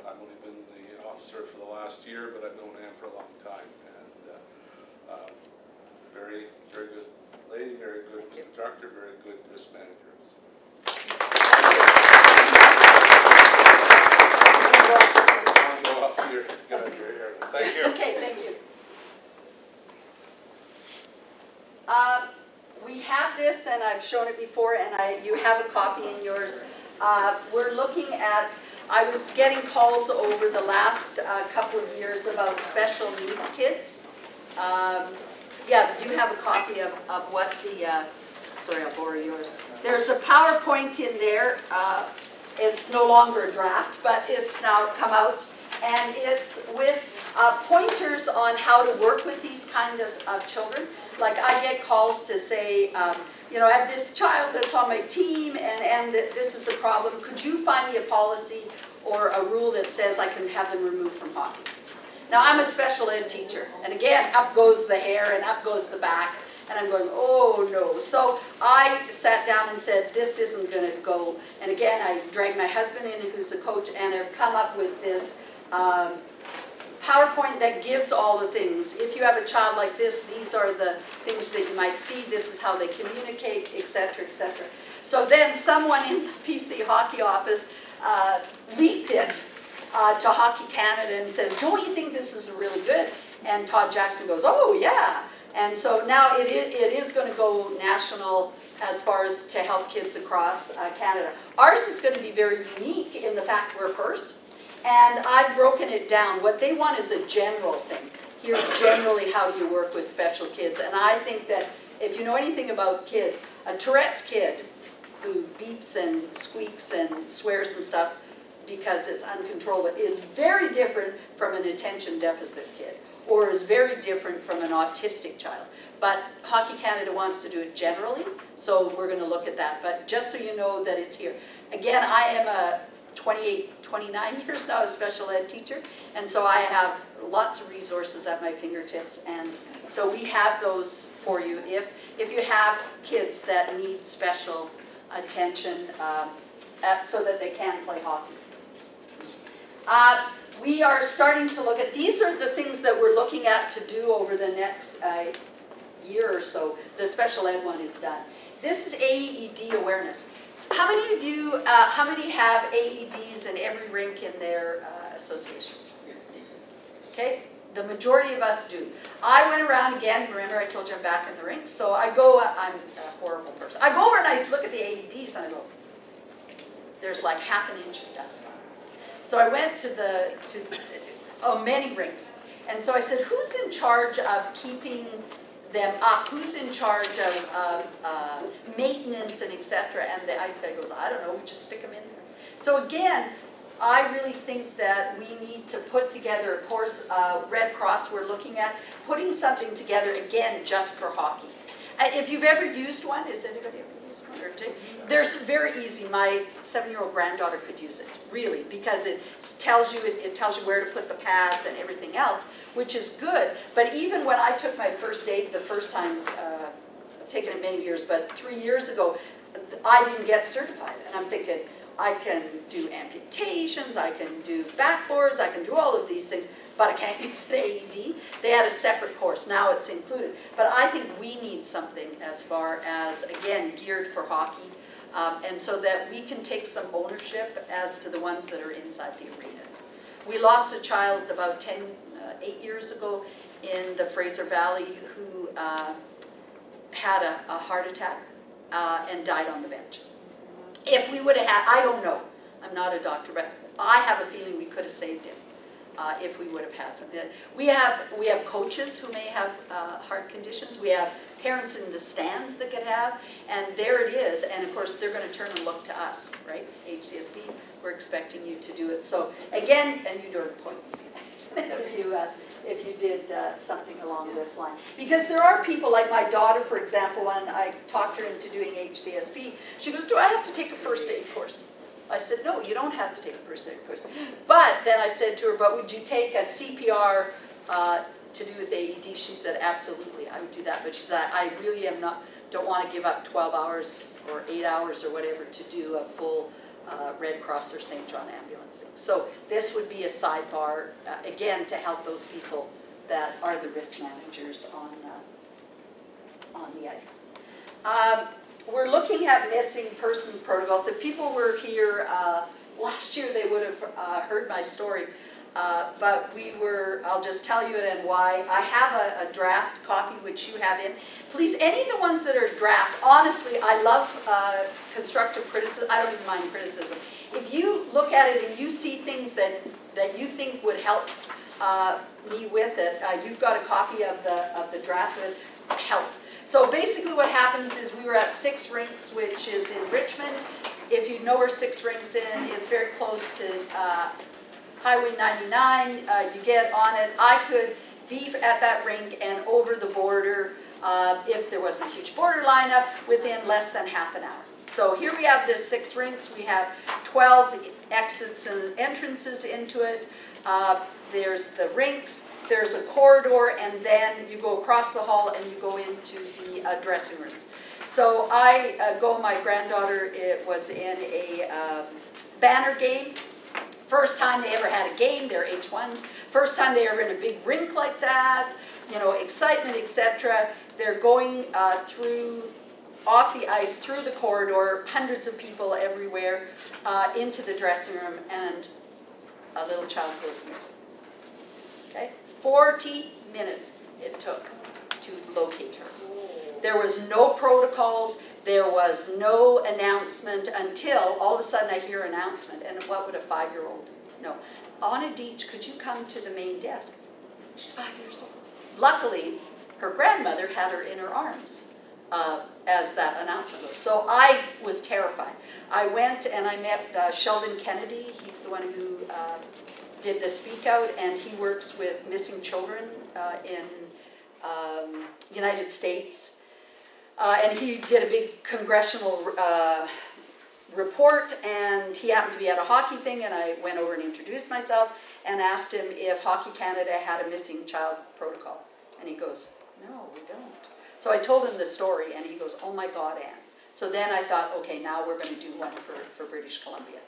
I've only been the officer for the last year, but I've known Ann for a long time. And very, very good lady, very good instructor, very good risk manager. Go off here, get out of your hair. Thank you. Okay, thank you. We have this, and I've shown it before, and you have a copy in yours. We're looking at, I was getting calls over the last couple of years about special needs kids. Yeah, you have a copy of what the, sorry, I'll borrow yours. There's a PowerPoint in there. It's no longer a draft, but it's now come out. And it's with pointers on how to work with these kind of children. Like I get calls to say, you know, I have this child that's on my team and this is the problem. Could you find me a policy or a rule that says I can have them removed from hockey? Now I'm a special ed teacher, and again, up goes the hair and up goes the back, and I'm going, oh no. So I sat down and said, this isn't going to go. And again, I dragged my husband in, who's a coach, and have come up with this PowerPoint that gives all the things. If you have a child like this, these are the things that you might see. This is how they communicate, etc., etc. So then someone in the PC Hockey office leaked it to Hockey Canada and says, don't you think this is really good? And Todd Jackson goes, oh yeah. And so now it is going to go national as far as to help kids across Canada. Ours is going to be very unique in the fact we're first. And I've broken it down. What they want is a general thing. Here's generally how do you work with special kids. And I think that if you know anything about kids, a Tourette's kid who beeps and squeaks and swears and stuff because it's uncontrollable is very different from an attention deficit kid, or is very different from an autistic child. But Hockey Canada wants to do it generally, so we're going to look at that. But just so you know that it's here. Again, I am a 29 years now a special ed teacher, and so I have lots of resources at my fingertips, and so we have those for you if you have kids that need special attention so that they can play hockey. We are starting to look at, these are the things that we're looking at to do over the next year or so. The special ed one is done. This is AED awareness. How many of you, how many have AEDs in every rink in their association? Okay, the majority of us do. I went around again, remember I told you I'm back in the rink, so I go, I'm a horrible person. I go over and I look at the AEDs and I go, there's like half an inch of dust on them. So I went to many rinks, and so I said, who's in charge of keeping them up? Who's in charge of maintenance and etc.? And the ice guy goes, I don't know, we just stick them in there. So again, I really think that we need to put together, of course, Red Cross we're looking at, putting something together again just for hockey. If you've ever used one, has anybody ever used one? There's very easy, my 7-year-old granddaughter could use it, really, because it tells you where to put the pads and everything else, which is good. But even when I took my first aid the first time, I've taken it many years, but 3 years ago, I didn't get certified. And I'm thinking, I can do amputations, I can do backboards, I can do all of these things, but I can't use the AED. They had a separate course, now it's included. But I think we need something as far as, again, geared for hockey, and so that we can take some ownership as to the ones that are inside the arenas. We lost a child about 8 years ago in the Fraser Valley who had a heart attack and died on the bench. If we would have had, I don't know, I'm not a doctor, but I have a feeling we could have saved him if we would have had something. We have coaches who may have heart conditions. We have parents in the stands that could have, and there it is, and of course they're going to turn and look to us, right? HCSB, we're expecting you to do it. So again, and you earn points if you did something along this line. Because there are people like my daughter, for example, when I talked her into doing HCSB, she goes, do I have to take a first aid course? I said, no, you don't have to take a first aid course. But then I said to her, but would you take a CPR to do with AED? She said, absolutely, I would do that. But she said, I really don't want to give up 12 hours or 8 hours or whatever to do a full Red Cross or St. John ambulancing. So this would be a sidebar, again, to help those people that are the risk managers on the ice. We're looking at missing persons protocols. If people were here last year, they would have heard my story. But I'll just tell you it and why. I have a draft copy which you have in. Please, any of the ones that are draft, honestly, I love constructive criticism. I don't even mind criticism. If you look at it and you see things that you think would help me with it, you've got a copy of the draft that help. So basically what happens is we were at 6 Rinks, which is in Richmond. If you know where 6 Rinks is, it's very close to Highway 99, you get on it. I could be at that rink and over the border, if there wasn't a huge border lineup, within less than half an hour. So here we have the 6 Rinks. We have 12 exits and entrances into it. There's the rinks, there's a corridor, and then you go across the hall and you go into the dressing rooms. So my granddaughter was in a banner game. First time they ever had a game, they're H1s. First time they ever in a big rink like that, excitement, etc. They're going off the ice, through the corridor, hundreds of people everywhere, into the dressing room, and a little child goes missing. Okay? 40 minutes it took to locate her. There was no protocols. There was no announcement until all of a sudden I hear an announcement. And what would a 5-year-old know? Anna Deitch, could you come to the main desk? She's 5 years old. Luckily, her grandmother had her in her arms as that announcement was. So I was terrified. I went and I met Sheldon Kennedy. He's the one who did the Speak Out, and he works with missing children in United States. And he did a big congressional report, and he happened to be at a hockey thing, and I went over and introduced myself and asked him if Hockey Canada had a missing child protocol. And he goes, no, we don't. So I told him the story, and he goes, oh my God, Anne. So then I thought, okay, now we're going to do one for British Columbia.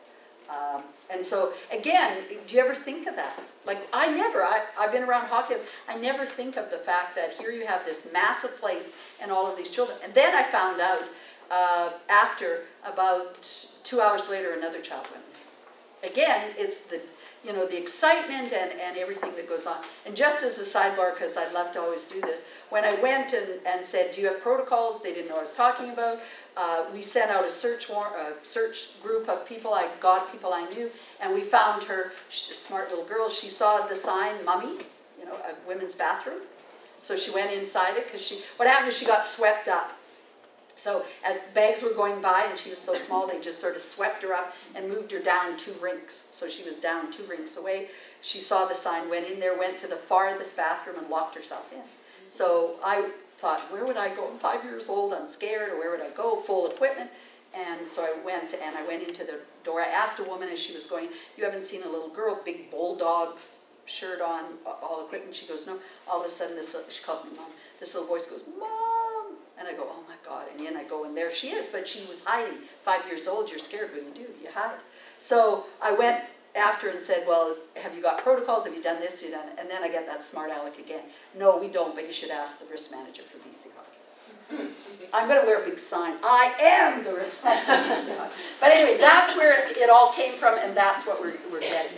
And so, again, do you ever think of that? Like, I've been around hockey, I never think of the fact that here you have this massive place and all of these children. And then I found out after, about 2 hours later, another child went missing. Again, it's the excitement and everything that goes on. And just as a sidebar, because I'd love to always do this, when I went and said, do you have protocols? They didn't know what I was talking about. We sent out a search group of people people I knew, and we found her. She's a smart little girl. She saw the sign, "Mummy," a women's bathroom. So she went inside it because what happened is she got swept up. So as bags were going by, and she was so small, they just sort of swept her up and moved her down 2 rinks. So she was down 2 rinks away. She saw the sign, went in there, went to the farthest bathroom, and locked herself in. So I thought, where would I go? I'm 5 years old, I'm scared, or where would I go? Full equipment. And so I went into the door. I asked a woman as she was going, you haven't seen a little girl, big bulldogs, shirt on, all equipment? She goes, no. All of a sudden, she calls me Mom. This little voice goes, Mom! And I go, oh my God. And then I go, and there she is, but she was hiding. 5 years old, you're scared. What do? You hide. So I went after and said, well, have you got protocols? Have you done this? Have you done it? And then I get that smart aleck again. No, we don't, but you should ask the risk manager for BC Hockey. I'm going to wear a big sign. I am the risk manager. But anyway, that's where it all came from, and that's what we're getting.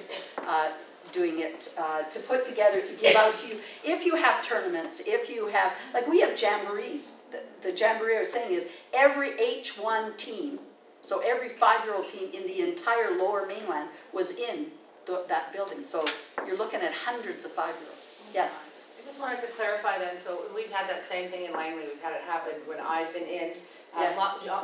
Doing it to put together, to give out to you. If you have tournaments, if you have, like we have jamborees. The jamboree I was saying is every H1 team, so every 5-year-old team in the entire Lower Mainland was in that building. So you're looking at hundreds of 5-year-olds. Yes? It just wanted to clarify then, so we've had that same thing in Langley, we've had it happen when I've been in. Yeah.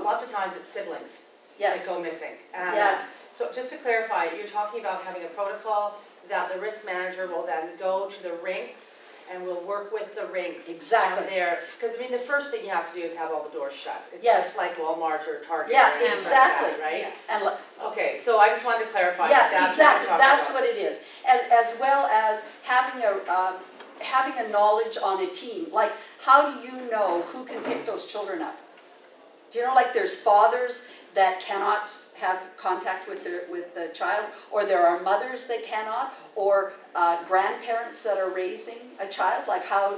Lots of times it's siblings that Yes. go missing. Yes. So just to clarify, you're talking about having a protocol that the risk manager will then go to the rinks and will work with the rinks. Exactly. There, because I mean, the first thing you have to do is have all the doors shut. It's Yes. just like Walmart or Target. Yeah, or anything exactly. like that, right? And Okay, so I just wanted to clarify. yes, that's exactly. What we're talking That's about. what it is. As well as having a knowledge on a team. Like, how do you know who can pick those children up? Do you know, like, there's fathers that cannot have contact with the child, or there are mothers that cannot, or grandparents that are raising a child. Like, how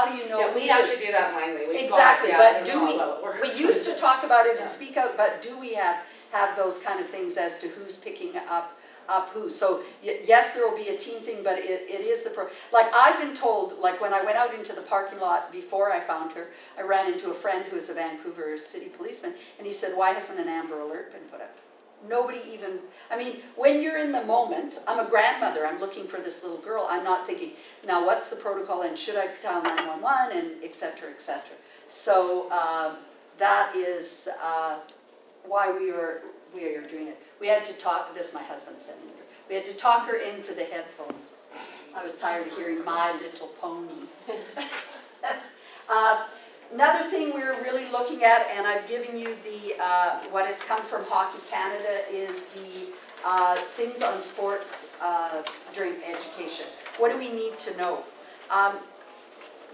do you know? Yeah, we actually do that in Langley. We've Exactly, got, yeah, I but don't do know we? how well it works. We used to talk about it Yeah. and speak out, but do we have those kind of things as to who's picking up who? So yes, there will be a team thing, but it is like I've been told. Like when I went out into the parking lot before I found her, I ran into a friend who is a Vancouver city policeman, and he said, "Why hasn't an Amber Alert been put up?" Nobody even, I mean, when you're in the moment, I'm a grandmother, I'm looking for this little girl, I'm not thinking, now what's the protocol and should I call 911 and et cetera, et cetera. So that is why we are doing it. We had to talk, this my husband said, we had to talk her into the headphones. I was tired of hearing My Little Pony. Another thing we're really looking at, and I've given you the what has come from Hockey Canada, is the things on sports drink education. What do we need to know?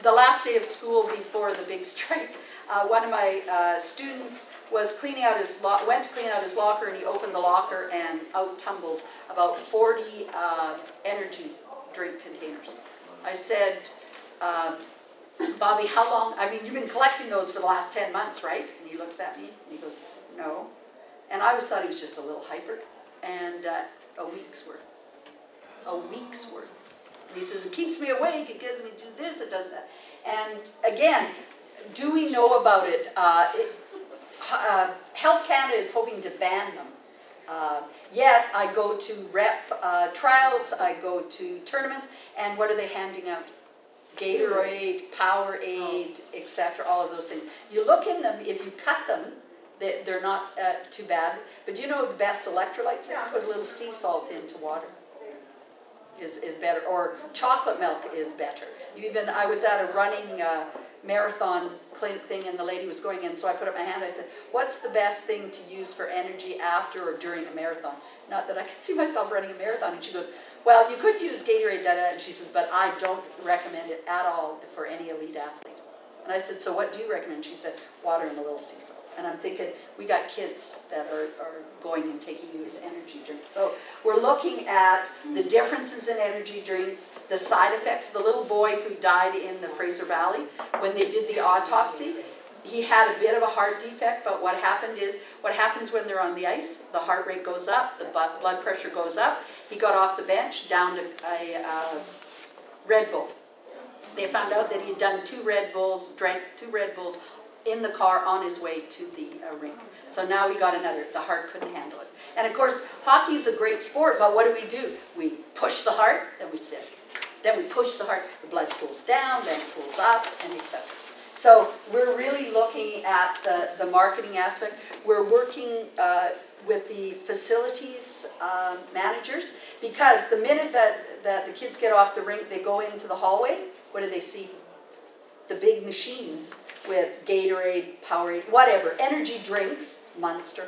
The last day of school before the big strike, one of my students was cleaning out went to clean out his locker, and he opened the locker and out tumbled about 40 energy drink containers. I said, Bobby, how long, I mean, you've been collecting those for the last 10 months, right? And he looks at me and he goes, no. And I always thought he was just a little hyper. And a week's worth. A week's worth. And he says, it keeps me awake, it gives me do this, it does that. And again, do we know about it? Health Canada is hoping to ban them. Yet I go to rep tryouts, I go to tournaments, and what are they handing out? Gatorade, Powerade, etc., all of those things. You look in them, if you cut them, they're not too bad. But do you know the best electrolytes is put a little sea salt into water. Is better, or chocolate milk is better. I was at a running marathon thing, and the lady was going in, so I put up my hand, I said, what's the best thing to use for energy after or during a marathon? Not that I can see myself running a marathon. And she goes, well, you could use Gatorade, and she says, but I don't recommend it at all for any elite athlete. And I said, so what do you recommend? She said, water and a little sea salt. And I'm thinking, we got kids that are going and taking these energy drinks. So we're looking at the differences in energy drinks, the side effects. The little boy who died in the Fraser Valley, when they did the autopsy, he had a bit of a heart defect, but what happens when they're on the ice, the heart rate goes up, the blood pressure goes up. He got off the bench, down to a Red Bull. They found out that he had done 2 Red Bulls, drank 2 Red Bulls in the car on his way to the rink. So now we got another, the heart couldn't handle it. And of course, hockey is a great sport, but what do? We push the heart, then we sit. Then we push the heart, the blood cools down, then it cools up, and etc. So we're really looking at the marketing aspect. We're working with the facilities managers, because the minute that the kids get off the rink, they go into the hallway, what do they see? The big machines with Gatorade, Powerade, whatever, energy drinks, Monster,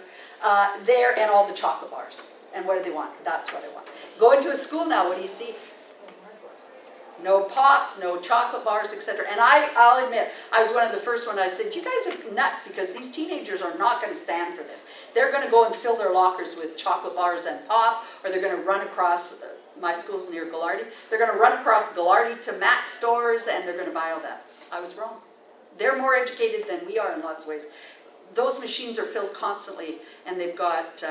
there, and all the chocolate bars. And what do they want? That's what I want. Go into a school now, what do you see? No pop, no chocolate bars, etc. And I'll admit, I was one of the first ones. I said, you guys are nuts, because these teenagers are not going to stand for this. They're going to go and fill their lockers with chocolate bars and pop, or they're going to run across, my school's near Gallardi, they're going to run across Gallardi to Mac stores, and they're going to buy all that. I was wrong. They're more educated than we are in lots of ways. Those machines are filled constantly, and they've got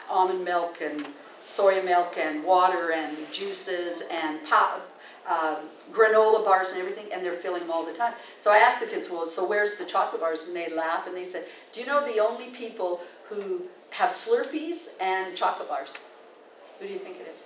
almond milk and soy milk and water and juices and granola bars and everything, and they're filling them all the time. So I asked the kids, well, so where's the chocolate bars? And they laugh, and they said, do you know the only people who have Slurpees and chocolate bars? Who do you think it is?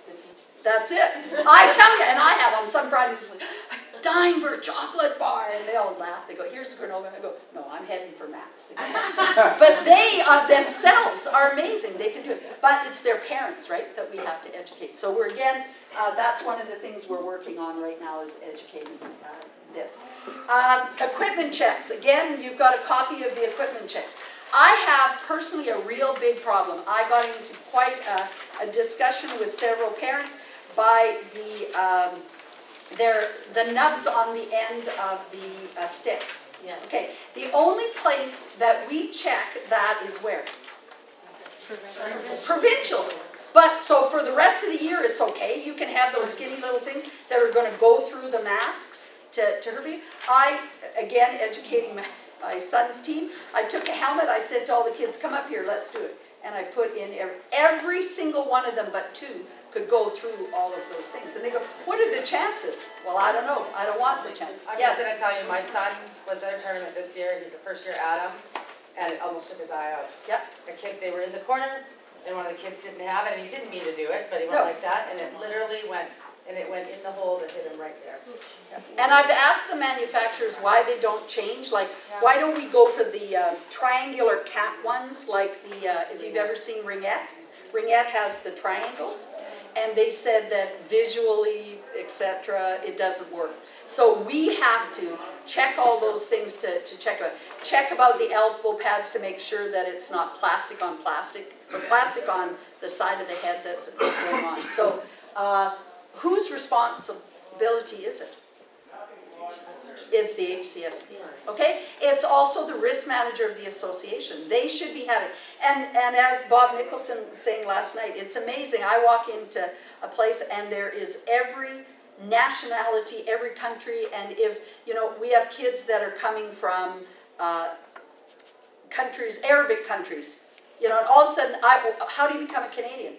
That's it. I tell you, and I have on some Fridays, like, a dime for a chocolate bar, and they all laugh. They go, here's the granola. I go, no, I'm heading for Max. But they themselves are amazing. They can do it. But it's their parents, right, that we have to educate. So we're, again, that's one of the things we're working on right now is educating this. Equipment checks. Again, you've got a copy of the equipment checks. I have personally a real big problem. I got into quite a discussion with several parents by the nubs on the end of the sticks. Yes. Okay, the only place that we check that is where? Provincials. But so for the rest of the year, it's okay. You can have those skinny little things that are going to go through the masks to hurt you. I, again, educating my son's team, I took a helmet. I said to all the kids, come up here, let's do it. And I put in every single one of them but two could go through all of those things. And they go, what are the chances? Well, I don't know. I don't want the chances. I'm Yes. just going to tell you, my son was at a tournament this year. He's a first-year Adam, and it almost took his eye out. Yep. A kid, they were in the corner, and one of the kids didn't have it, and he didn't mean to do it, but he went like that, and it literally went, and it went in the hole that hit him right there. And I've asked the manufacturers why they don't change. Like, why don't we go for the triangular cap ones, like the, if you've ever seen Ringette. Ringette has the triangles. And they said that visually, etc., it doesn't work. So we have to check all those things to check about. Check about the elbow pads to make sure that it's not plastic on plastic, or plastic on the side of the head that's going on. So whose responsibility is it? It's the HCSP, okay? It's also the risk manager of the association. They should be having, and as Bob Nicholson was saying last night, it's amazing. I walk into a place and there is every nationality, every country, and if, you know, we have kids that are coming from countries, Arabic countries, you know, and all of a sudden, how do you become a Canadian?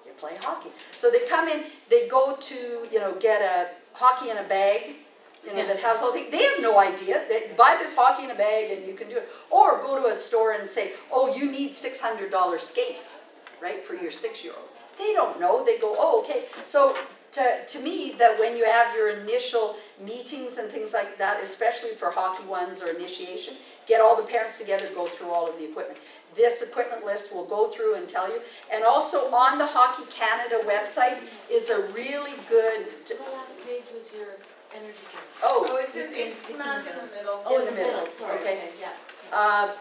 You play hockey. So they come in, they go to, you know, get a hockey in a bag, you know, that has all the, they have no idea. They buy this hockey in a bag and you can do it. Or go to a store and say, oh, you need $600 skates, right, for your 6-year-old. They don't know. They go, oh, okay. So to me, that when you have your initial meetings and things like that, especially for hockey ones or initiation, get all the parents together, go through all of the equipment. This equipment list will go through and tell you. And also on the Hockey Canada website is a really good... The last page was your energy drink. Oh, It's smack in the middle. Oh, in the middle, sorry. okay. Yeah.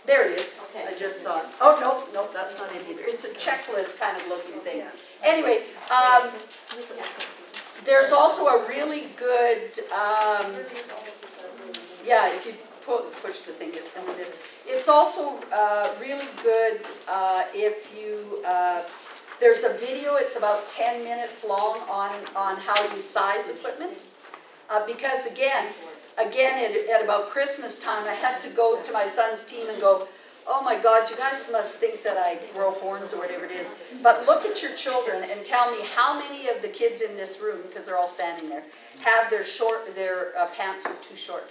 There it is. Okay. I just saw it. Oh, no, that's not it either. It's a checklist kind of looking thing. Anyway, there's also a really good, yeah, if you push the thing, it's in the middle. It's also really good if you, there's a video, it's about 10 minutes long on how you size equipment. Because again, at about Christmas time, I had to go to my son's team and go, oh my God, you guys must think that I grow horns or whatever it is. But look at your children and tell me how many of the kids in this room, because they're all standing there, have their pants are too short.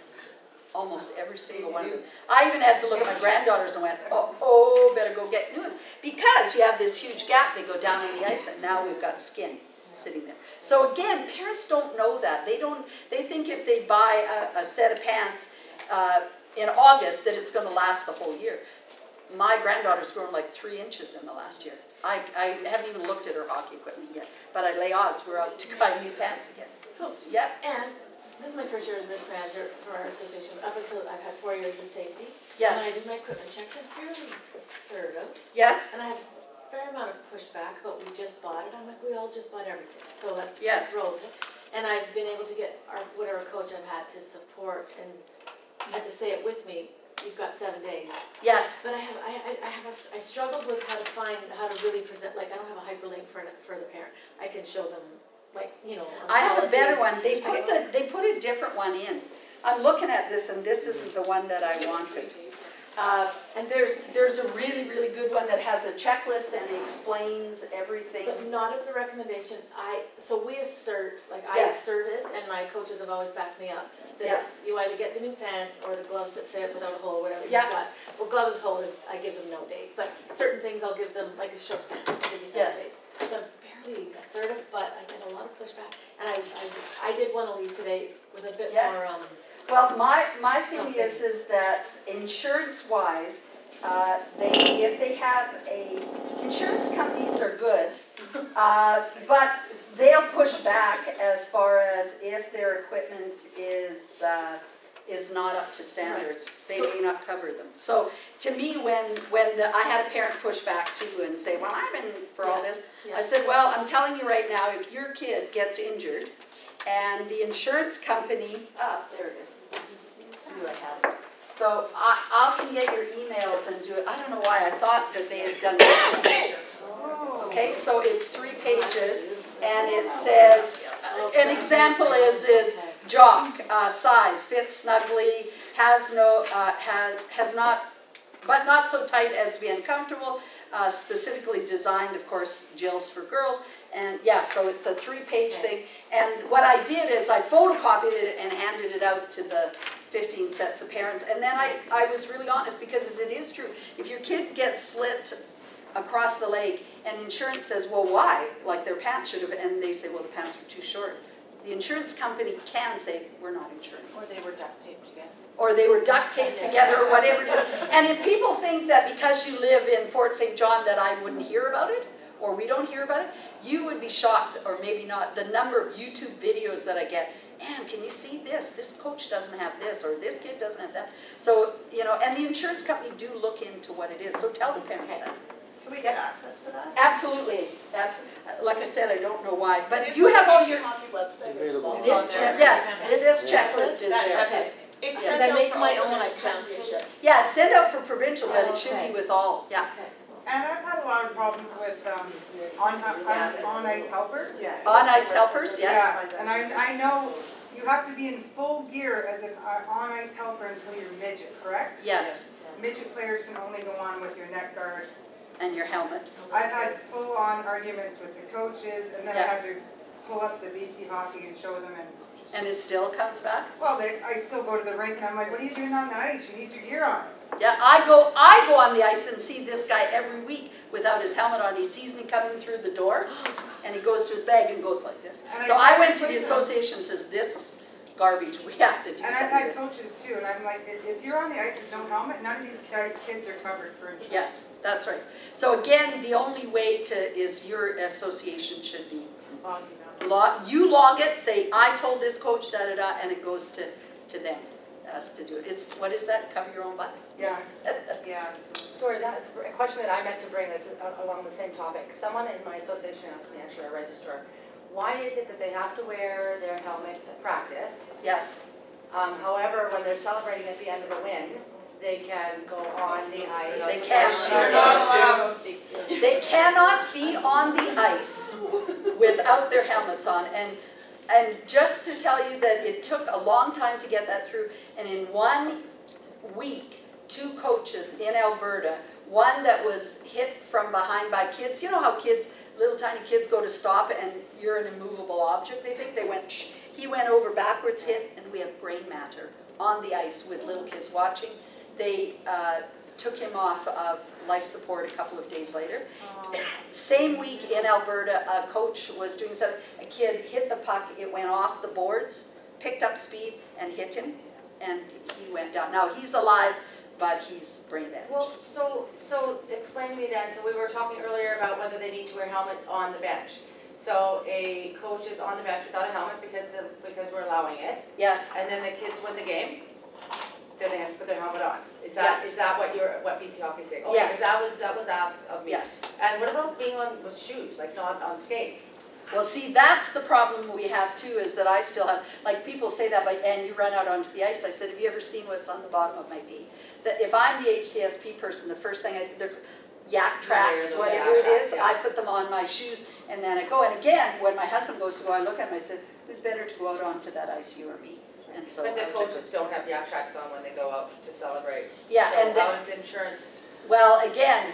Almost every single one of them. I even had to look at my granddaughters and went, oh, better go get new ones. Because you have this huge gap, they go down in the ice, and now we've got skin sitting there. So again, parents don't know that. They think if they buy a set of pants in August that it's going to last the whole year. My granddaughter's grown like 3 inches in the last year. I haven't even looked at her hockey equipment yet, but I lay odds we're out to buy new pants again. So, yeah. And this is my first year as risk manager for our association. Up until I've had 4 years of safety. Yes. When I do my equipment checks, I'm fairly assertive. Yes. And I had a fair amount of pushback, but we just bought it. I'm like, we all just bought everything. So let's roll with it. And I've been able to get whatever coach I've had to support and had to say it with me. You've got 7 days. Yes. But I struggled with how to really present. Like, I don't have a hyperlink for the parent. I can show them, like, you know. I have a better one. They put a different one in. I'm looking at this, and this isn't the one that I wanted. And there's a really, really good one that has a checklist and it explains everything. But not as a recommendation. So we assert, like I asserted, and my coaches have always backed me up, that you either get the new pants or the gloves that fit without a hole, whatever you've got. Well, gloves with holes, I give them no days. But certain things I'll give them, like a short pants, I'll give you 7 days. So I'm incredibly assertive, but I get a lot of pushback. And I did want to leave today with a bit Yeah. more, Well, my thing Something. is that insurance-wise, if they have insurance companies are good, but they'll push back as far as if their equipment is not up to standards, they may not cover them. So to me, I had a parent push back too and say, well, I'm in for all this. I said, well, I'm telling you right now, if your kid gets injured and the insurance company, there it is. Do I have it? So I can get your emails and do it. I don't know why I thought that they had done this. Okay, so it's 3 pages and it says, an example is jock, size, fits snugly, has not, but not so tight as to be uncomfortable, specifically designed, of course, Jill's for girls. And yeah, so it's a 3-page thing. And what I did is I photocopied it and handed it out to the 15 sets of parents. And then I was really honest because it is true. If your kid gets slit across the leg and insurance says, well, why? Like their pants should have, and they say, well, the pants were too short. The insurance company can say, we're not insuring. Or they were duct taped together. Or they were duct taped together, or whatever it is. And if people think that because you live in Fort St. John that I wouldn't hear about it, or we don't hear about it, you would be shocked, or maybe not, the number of YouTube videos that I get. Ann, can you see this? This coach doesn't have this, or this kid doesn't have that. So, you know, and the insurance company do look into what it is. So tell the parents that. Can we get access to that? Absolutely. Like I said, I don't know why, but you have all your. Available. This checklist is there. It's sent out for my own like championship. Yeah, it's sent out for provincial, but it should be with all. Yeah. And I've had a lot of problems with on-ice helpers. On-ice helpers, yes. Yeah, and I know you have to be in full gear as an on-ice helper until you're midget, correct? Yes. Midget players can only go on with your neck guard. And your helmet. I've had full-on arguments with the coaches, and then I had to pull up the BC hockey and show them. And it still comes back? Well, I still go to the rink, and I'm like, what are you doing on the ice? You need your gear on. Yeah, I go on the ice and see this guy every week without his helmet on. He sees me coming through the door, and he goes to his bag and goes like this. So I went to the association and says, this is garbage, we have to do something. And I've had coaches too, and I'm like, if you're on the ice with no helmet, none of these kids are covered for insurance. Yes, that's right. So again, the only way is your association should be, you log it, say, I told this coach, da-da-da, and it goes to them. Us to do it. It's, what is that? Cover your own butt? Yeah. Yeah. Sorry, that's a question that I meant to bring is along the same topic. Someone in my association asked me, actually, a registrar, why is it that they have to wear their helmets at practice? Yes. However, when they're celebrating at the end of a win, they can go on the ice. They can't. They cannot be on the ice without their helmets on. And just to tell you that it took a long time to get that through, and in 1 week, 2 coaches in Alberta, one that was hit from behind by kids. You know how kids, little tiny kids go to stop and you're an immovable object, they think? They went, shh. He went over backwards, hit, and we have brain matter on the ice with little kids watching. They took him off of life support a couple of days later. Same week in Alberta, a coach was doing something. A kid hit the puck, it went off the boards, picked up speed, and hit him, and he went down. Now, he's alive, but he's brain damaged. Well, so explain to me then, so we were talking earlier about whether they need to wear helmets on the bench. So a coach is on the bench without a helmet because we're allowing it. Yes. And then the kids win the game. Then they have to put their helmet on. Is that what BC Hockey is saying? Okay, Yes. That was asked of me. Yes. And what about being on with shoes, like not on skates? Well, see, that's the problem we have too, is that I still have, like people say that, and you run out onto the ice. I said, have you ever seen what's on the bottom of my feet? That if I'm the HTSP person, the first thing they're yak tracks, whatever it is, I put them on my shoes, and then I go. And again, when my husband goes to go, I look at him, I said, who's better to go out onto that ice, you or me? And so but the coaches don't have yak tracks on when they go out to celebrate. Yeah, so and how is insurance? Well, again,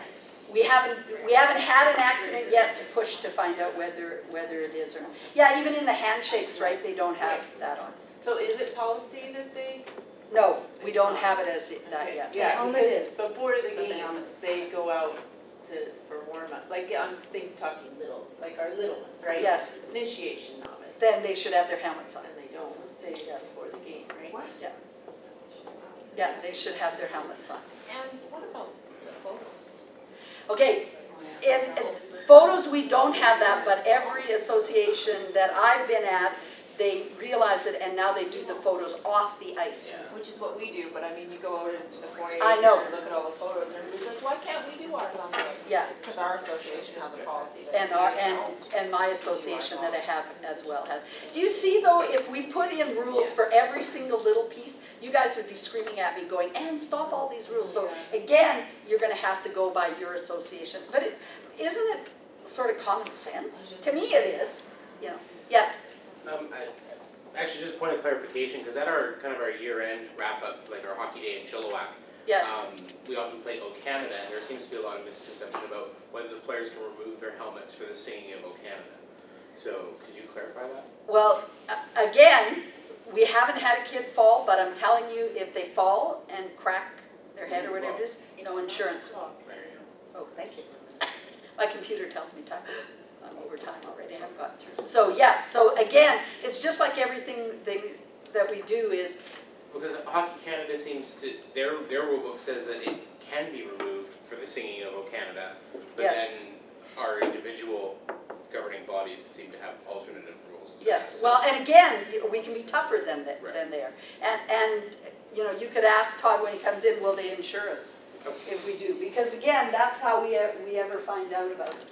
we haven't had an accident yet to push to find out whether it is or not. Yeah, even in the handshakes, right? They don't have that on. So is it policy that they? No, we don't have it as that yet. Yeah, because before the games, they go out for warm-up, like I'm talking little, like our little one, right? Yes. Initiation novice. Then they should have their helmets on. And they don't, say yes before the game, right? What? Yeah. Yeah, they should have their helmets on. And what about the photos? Okay, in photos, we don't have that, but every association that I've been at, they realize it, and now they do the photos off the ice. Which is what we do, but I mean, you go out into the foyer I know. and look at all the photos, and everybody's like, why can't we do ours on the ice? Yeah. Because our association has a policy that And my association that I have as well has. Do you see though, if we put in rules for every single little piece, you guys would be screaming at me going, and stop all these rules. So again, you're gonna have to go by your association. But isn't it sort of common sense? To me it is, you know. Yes? Actually, just a point of clarification, because at our kind of our year-end wrap-up, like our hockey day in Chilliwack, Yes. We often play O Canada, and there seems to be a lot of misconception about whether the players can remove their helmets for the singing of O Canada. So, could you clarify that? Well, again, we haven't had a kid fall, but I'm telling you, if they fall and crack their head or whatever it is, no insurance. Oh, thank you. My computer tells me time. I'm over time already, I haven't gotten through. So yes, so again, it's just like everything that we do is. Because Hockey Canada seems to, their rule book says that it can be removed for the singing of O Canada, but yes. then our individual governing bodies seem to have alternative rules. Yes, well, and again, we can be tougher than they are. And you know, you could ask Todd when he comes in, will they insure us if we do? Because again, that's how we ever find out about it.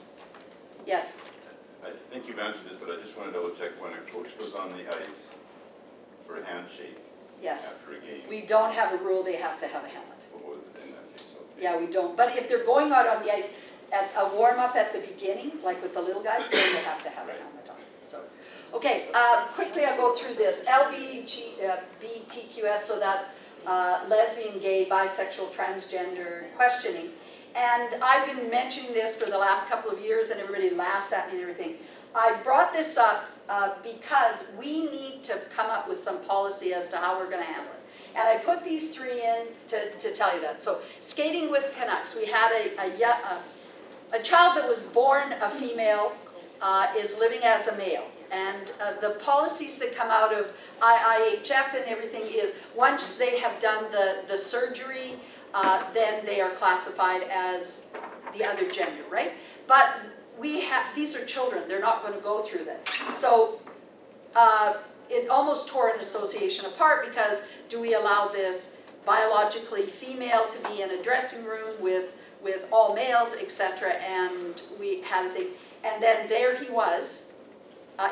Yes? I think you've answered this, but I just want to double check. When a coach goes on the ice for a handshake after a game. We don't have a rule they have to have a helmet. Well, in that case, okay. Yeah, we don't. But if they're going out on the ice at a warm-up at the beginning, like with the little guys, then they have to have a helmet on. So, okay, quickly I'll go through this. LGBTQS, so that's lesbian, gay, bisexual, transgender questioning. And I've been mentioning this for the last couple of years, and everybody laughs at me and everything. I brought this up because we need to come up with some policy as to how we're going to handle it. And I put these three in to tell you that. So, skating with Canucks, we had a child that was born a female is living as a male. And the policies that come out of IIHF and everything is once they have done the surgery, then they are classified as the other gender, right? But these are children, they're not going to go through that. So it almost tore an association apart because do we allow this biologically female to be in a dressing room with all males, etc. And we had a thing. And then there he was.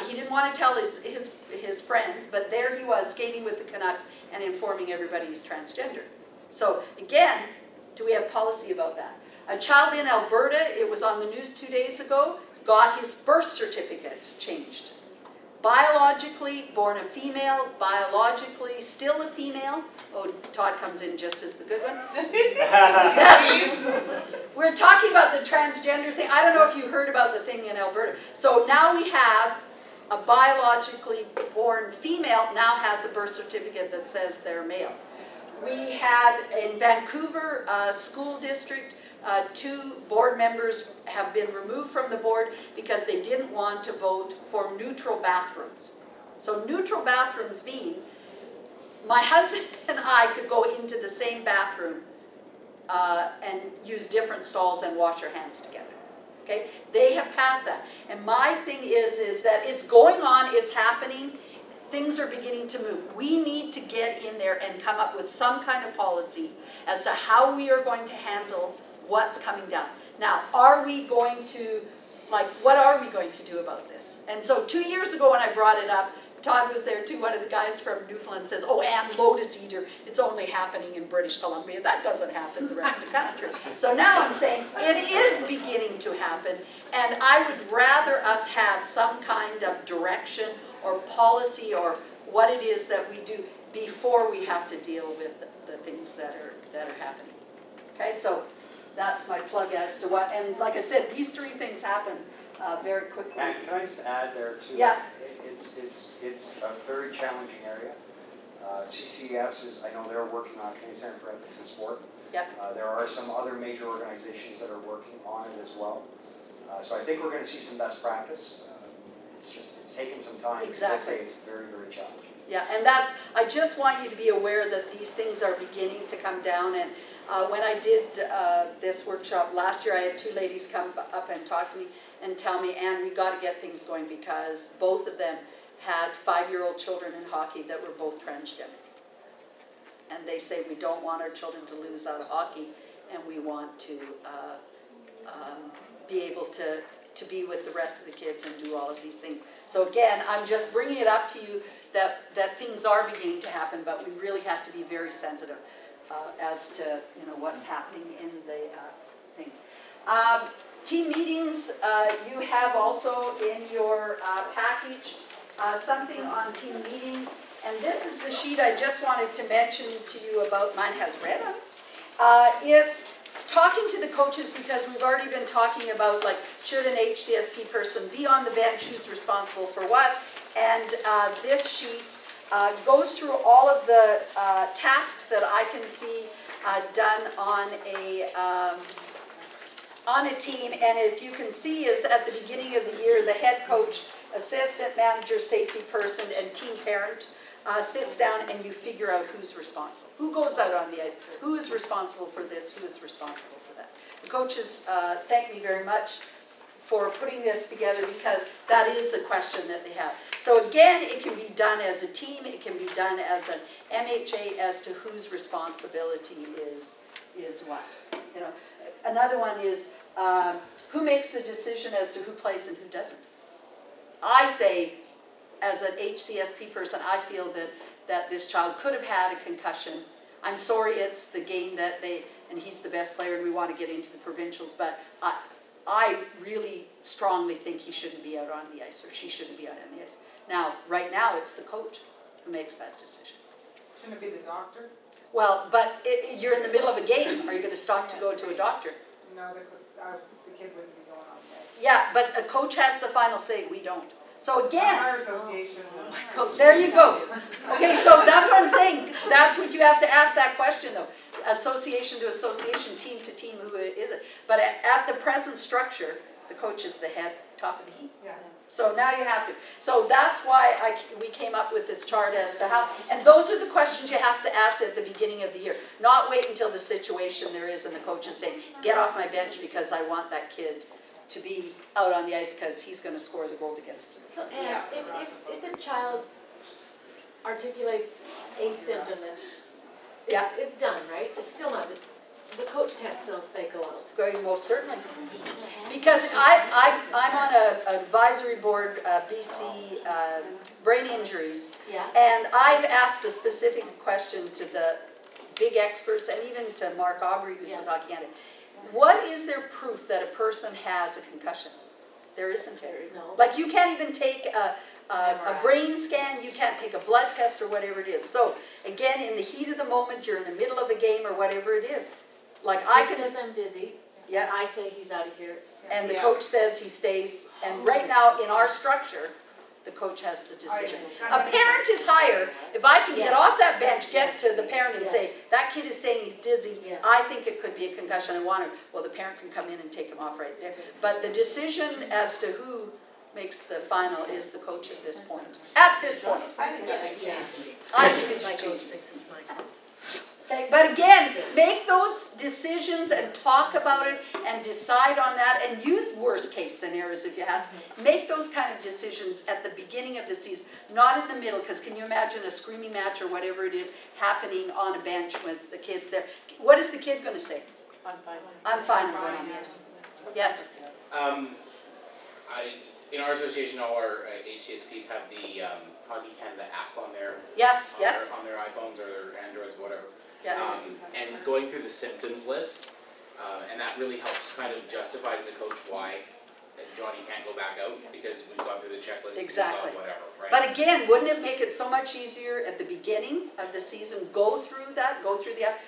He didn't want to tell his friends, but there he was skating with the Canucks and informing everybody he's transgender. So again, do we have policy about that? A child in Alberta, it was on the news 2 days ago, got his birth certificate changed. Biologically born a female, biologically still a female. Oh, Todd comes in just as the good one. We're talking about the transgender thing. I don't know if you heard about the thing in Alberta. So now we have a biologically born female now has a birth certificate that says they're male. We had in Vancouver, school district, 2 board members have been removed from the board because they didn't want to vote for neutral bathrooms. So neutral bathrooms mean my husband and I could go into the same bathroom and use different stalls and wash our hands together. Okay? They have passed that. And my thing is that it's going on, it's happening. Things are beginning to move. We need to get in there and come up with some kind of policy as to how we are going to handle what's coming down. Now, are we going to, what are we going to do about this? And so 2 years ago when I brought it up, Todd was there too, one of the guys from Newfoundland says, oh, and Lotus Eater, it's only happening in British Columbia. That doesn't happen in the rest of the country. So now I'm saying it is beginning to happen, and I would rather us have some kind of direction or policy or what it is that we do before we have to deal with the things that are happening. Okay, so that's my plug as to what, and like I said, these 3 things happen very quickly. And can I just add there too? Yeah. It's a very challenging area. CCS is, I know they're working on Canadian Center for Ethics in Sport. Yep. There are some other major organizations that are working on it as well. So I think we're going to see some best practice. It's taken some time. Exactly. It's very, very challenging. Yeah, and I just want you to be aware that these things are beginning to come down. And when I did this workshop last year, I had two ladies come up and talk to me and tell me, Anne, we got to get things going because both of them had 5-year-old children in hockey that were both transgender. And they say, we don't want our children to lose out of hockey, and we want to be able to be with the rest of the kids and do all of these things. So again, I'm just bringing it up to you that things are beginning to happen, but we really have to be very sensitive as to what's happening in the things. Team meetings, you have also in your package something on team meetings, and this is the sheet I just wanted to mention to you about. Mine has red on it. It's talking to the coaches because we've already been talking about, like, should an HCSP person be on the bench, who's responsible for what, and this sheet goes through all of the tasks that I can see done on a team, and if you can see is at the beginning of the year, the head coach, assistant manager, safety person, and team parent sits down and you figure out who's responsible. Who goes out on the ice? Who is responsible for this? Who is responsible for that? The coaches thank me very much for putting this together because that is the question that they have. So again, it can be done as a team. It can be done as an MHA as to whose responsibility is what. Another one is who makes the decision as to who plays and who doesn't. I say, as an HCSP person, I feel that this child could have had a concussion. I'm sorry it's the game that and he's the best player and we want to get into the provincials, but I really strongly think he shouldn't be out on the ice or she shouldn't be out on the ice. Now, right now, it's the coach who makes that decision. Shouldn't it be the doctor? Well, but you're in the middle of a game. Are you going to stop to go to a doctor? No, the kid wouldn't be going on that. Yeah, but a coach has the final say. We don't. So again, Our association. there you go. Okay, so that's what I'm saying. That's what you have to ask that question, though. Association to association, team to team, who is it? But at the present structure, the coach is the head, top of the heap. Yeah. So now you have to. So that's why we came up with this chart as to how, and those are the questions you have to ask at the beginning of the year. Not wait until the situation there is and the coach is saying, get off my bench because I want that kid to be out on the ice because he's going to score the goal to get us to the So, Anne, if the child articulates a symptom, then it's done, right? It's still not, the coach can't still say go out. Going most certainly. Because I'm on an advisory board, BC brain injuries, and I've asked the specific question to the big experts and even to Mark Aubrey, who's with Hockey Canada. What is there proof that a person has a concussion? There isn't any. No. Like you can't even take a brain scan, you can't take a blood test or whatever it is. So again, in the heat of the moment, you're in the middle of a game or whatever it is. Like I can says I'm dizzy. Yeah. And I say he's out of here. And the coach says he stays. And right now in our structure, the coach has the decision. A parent is higher. If I can get off that bench, get to the parent and say, that kid is saying he's dizzy, I think it could be a concussion, I want him. Well, the parent can come in and take him off right there. But the decision as to who makes the final is the coach at this point. At this point. I think that should change. I think it should change. Okay, but again, make those decisions and talk about it and decide on that and use worst case scenarios if you have. Make those kind of decisions at the beginning of the season, not in the middle, because can you imagine a screaming match or whatever it is happening on a bench with the kids there? What is the kid going to say? I'm fine. I'm fine, I'm going on this. Yes? In our association, all our HCSPs have the Hockey Canada app on their on their iPhones or their Androids, whatever. Yeah. And going through the symptoms list, and that really helps kind of justify to the coach why Johnny can't go back out because we've gone through the checklist. Exactly. Whatever, right? But again, wouldn't it make it so much easier at the beginning of the season? Go through the app.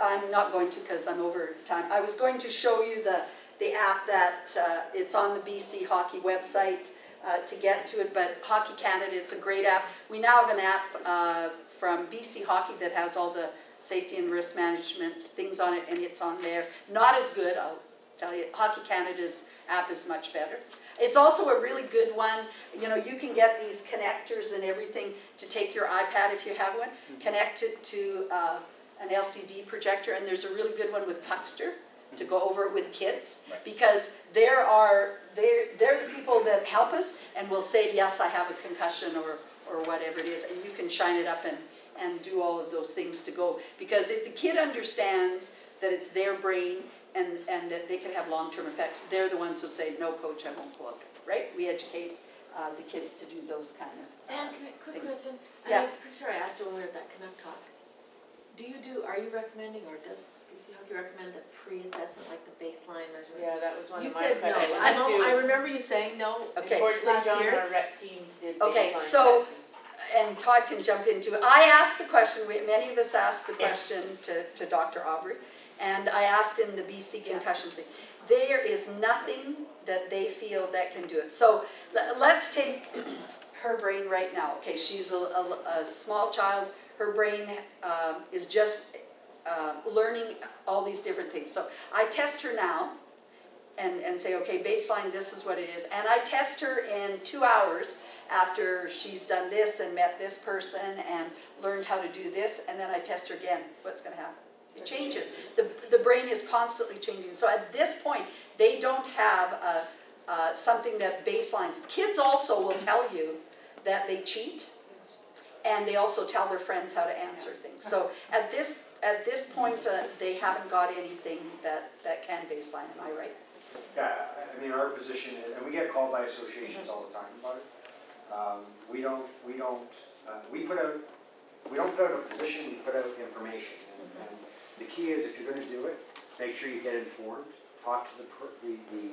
I'm not going to because I'm over time. I was going to show you the app that it's on the BC Hockey website to get to it, but Hockey Canada, it's a great app. We now have an app from BC Hockey that has all the safety and risk management things on it, and it's on there. Not as good, I'll tell you. Hockey Canada's app is much better. It's also a really good one. You know, you can get these connectors and everything to take your iPad if you have one, connect it to an LCD projector, and there's a really good one with Puckster to go over it with kids, because they're the people that help us and will say, yes, I have a concussion or whatever it is, and you can shine it up and do all of those things to go. Because if the kid understands that it's their brain and that they can have long-term effects, they're the ones who say, no, coach, I won't go out, right? We educate the kids to do those kind of And quick things. question. Yeah. I'm pretty sure I asked you when we were at that Canuck talk. Are you recommending, or does BC Hockey recommend the pre-assessment, like the baseline measurement? Yeah, that was one You of my said no. questions. I remember you saying no. Okay. Fort St. John, Last year. our rep teams did Okay, baseline so, testing. and Todd can jump into it. I asked the question, many of us asked the question to Dr. Aubrey, and I asked him the BC concussion thing. There is nothing that they feel that can do it. So let's take her brain right now. Okay, she's a small child. Her brain is just learning all these different things. So I test her now and say, okay, baseline, this is what it is. And I test her in 2 hours after she's done this and met this person and learned how to do this, and then I test her again. What's going to happen? It changes. The brain is constantly changing. So at this point, they don't have something that baselines. Kids also will tell you that they cheat, and they also tell their friends how to answer things. So at this point, they haven't got anything that can baseline. Am I right? Yeah, I mean, our position, and we get called by associations all the time about it. We don't put out a position, we put out information. And the key is, if you're going to do it, make sure you get informed, talk to the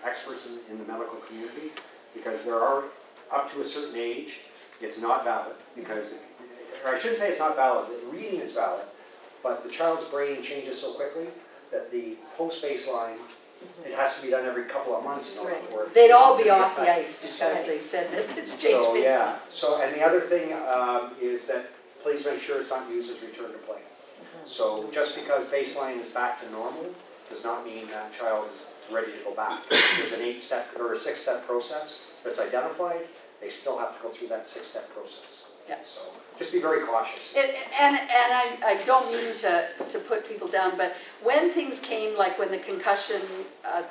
experts in the medical community, because there are, up to a certain age, it's not valid, because, or I shouldn't say it's not valid, the reading is valid, but the child's brain changes so quickly that the post-baseline, it has to be done every couple of months in order for it. They'd all be off the ice because they said that it's changed So, baseline. yeah. So, and the other thing is that please make sure it's not used as return to play. So just because baseline is back to normal does not mean that child is ready to go back. There's an 8-step or a 6-step process that's identified. They still have to go through that 6-step process. Yeah. So just be very cautious. And I don't mean to put people down, but when things came, like when the concussion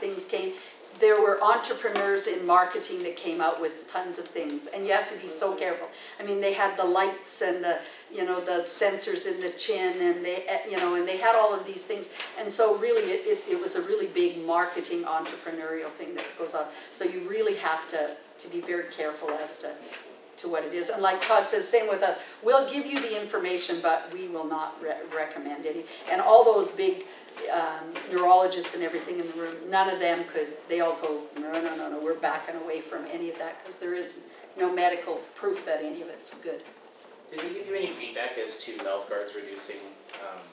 things came, there were entrepreneurs in marketing that came out with tons of things, and you have to be so careful. I mean, they had the lights and the sensors in the chin, and they had all of these things, and so really it was a really big marketing entrepreneurial thing that goes on. So you really have to be very careful as to what it is. And like Todd says, same with us. We'll give you the information, but we will not recommend any. And all those big neurologists and everything in the room, none of them could, they all go, no, we're backing away from any of that, because there is no medical proof that any of it's good. Did they give you any feedback as to mouth guards reducing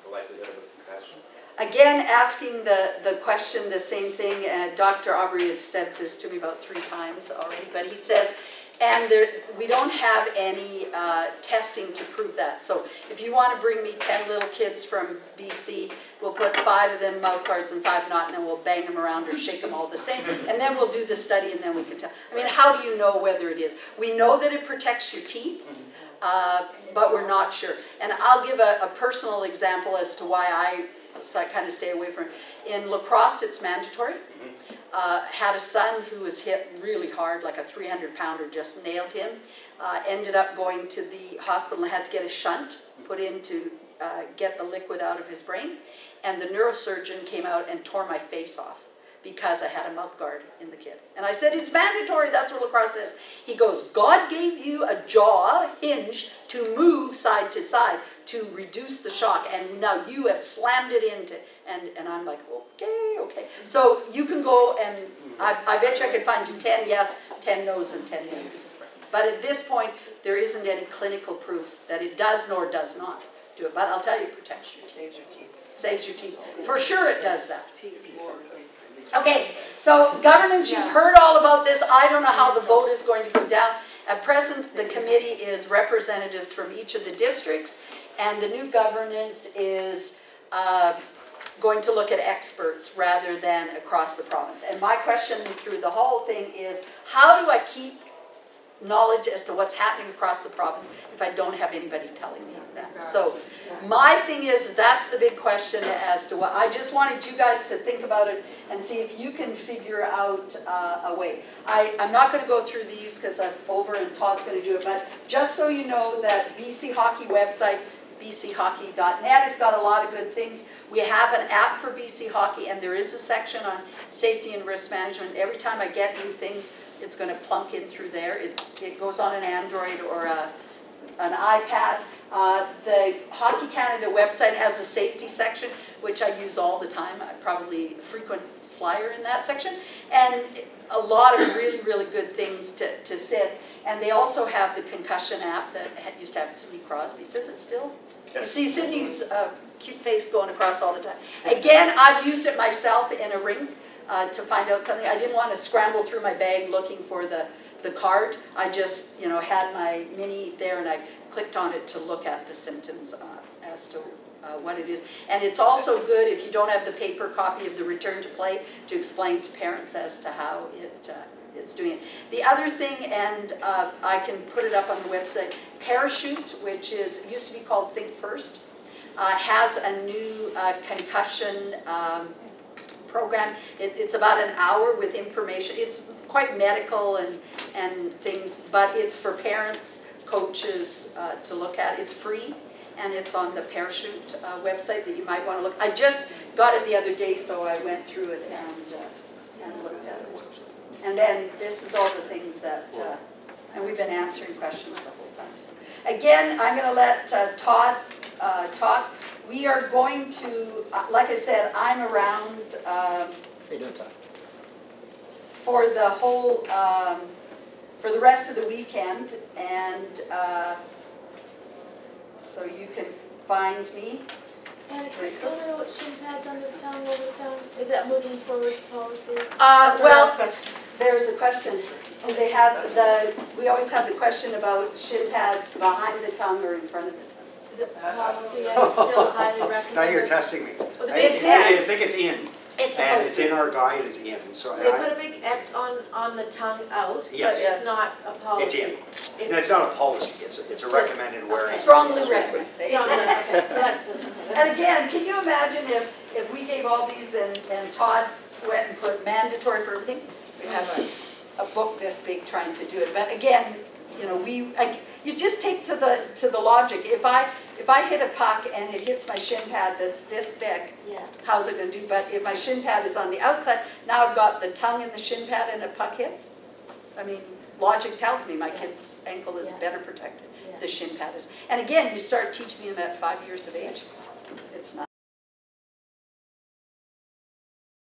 the likelihood of a concussion? Again, asking the question, the same thing, Dr. Aubrey has said this to me about 3 times already, but he says, and we don't have any testing to prove that. So if you want to bring me 10 little kids from BC, we'll put 5 of them mouth guards and 5 not, and then we'll bang them around or shake them all the same, and then we'll do the study, and then we can tell. I mean, how do you know whether it is? We know that it protects your teeth, but we're not sure. And I'll give a personal example as to why I kind of stay away from it. In lacrosse, it's mandatory. Had a son who was hit really hard, like a 300-pounder, just nailed him. Ended up going to the hospital and had to get a shunt put in to get the liquid out of his brain. And the neurosurgeon came out and tore my face off because I had a mouth guard in the kid. And I said, it's mandatory, that's what lacrosse says. He goes, God gave you a jaw hinge to move side to side to reduce the shock, and now you have slammed it into, and I'm like, okay. So you can go, and I bet you I could find you 10 yes, 10 no's, and 10 maybes. But at this point, there isn't any clinical proof that it does nor does not do it. But I'll tell you, it protects you. Saves your teeth. Saves your teeth. For sure it does that. Okay, so governance, you've heard all about this. I don't know how the vote is going to go down. At present, the committee is representatives from each of the districts, and the new governance is going to look at experts rather than across the province. And my question through the whole thing is, how do I keep knowledge as to what's happening across the province if I don't have anybody telling me that? Exactly. So my thing is, that's the big question as to what, I just wanted you guys to think about it and see if you can figure out a way. I'm not going to go through these because I'm over and Todd's going to do it, but just so you know that BC Hockey website, bchockey.net, has got a lot of good things. We have an app for BC Hockey, and there is a section on safety and risk management. Every time I get new things, it's going to plunk in through there. It goes on an Android or an iPad. The Hockey Canada website has a safety section, which I use all the time. I'm probably a frequent flyer in that section. And a lot of really, really good things to sit. And they also have the concussion app that used to have Sidney Crosby. Does it still? Yes. You see Sidney's cute face going across all the time. Again, I've used it myself in a rink to find out something. I didn't want to scramble through my bag looking for the card. I just, had my mini there and I clicked on it to look at the symptoms as to what it is. And it's also good if you don't have the paper copy of the return to play to explain to parents as to how it's doing it. The other thing, and I can put it up on the website, Parachute, which used to be called Think First, has a new concussion program. It's about an hour with information. It's quite medical and things, but it's for parents, coaches to look at. It's free, and it's on the Parachute website that you might want to look. I just got it the other day, so I went through it and looked at it. And then this is all the things that, and we've been answering questions the whole time. So again, I'm going to let Todd talk. We are going to, like I said, I'm around for the whole, for the rest of the weekend, and so you can find me. And I don't know what shin pads under the tongue, over the tongue. Is that moving forward policy? Well, there's a question. Do they have we always have the question about shin pads behind the tongue or in front of the tongue. Is it policy? It's still highly recommended. Now you're testing me. Well, I think it's in. It's and it's in our guide, it's in. So they put a big X on the tongue out, yes. but it's not a policy. It's in. No, it's not a policy. It's a recommended wearing. Okay. Strongly recommended. Okay, so that's the. And again, can you imagine if we gave all these and Todd went and put mandatory for everything? We'd have a book this big trying to do it. But again, you just take to the logic. If I hit a puck and it hits my shin pad that's this thick, how's it going to do? But if my shin pad is on the outside, now I've got the tongue in the shin pad and a puck hits. I mean, logic tells me my kid's ankle is better protected. The shin pad is. And again, you start teaching them at 5 years of age.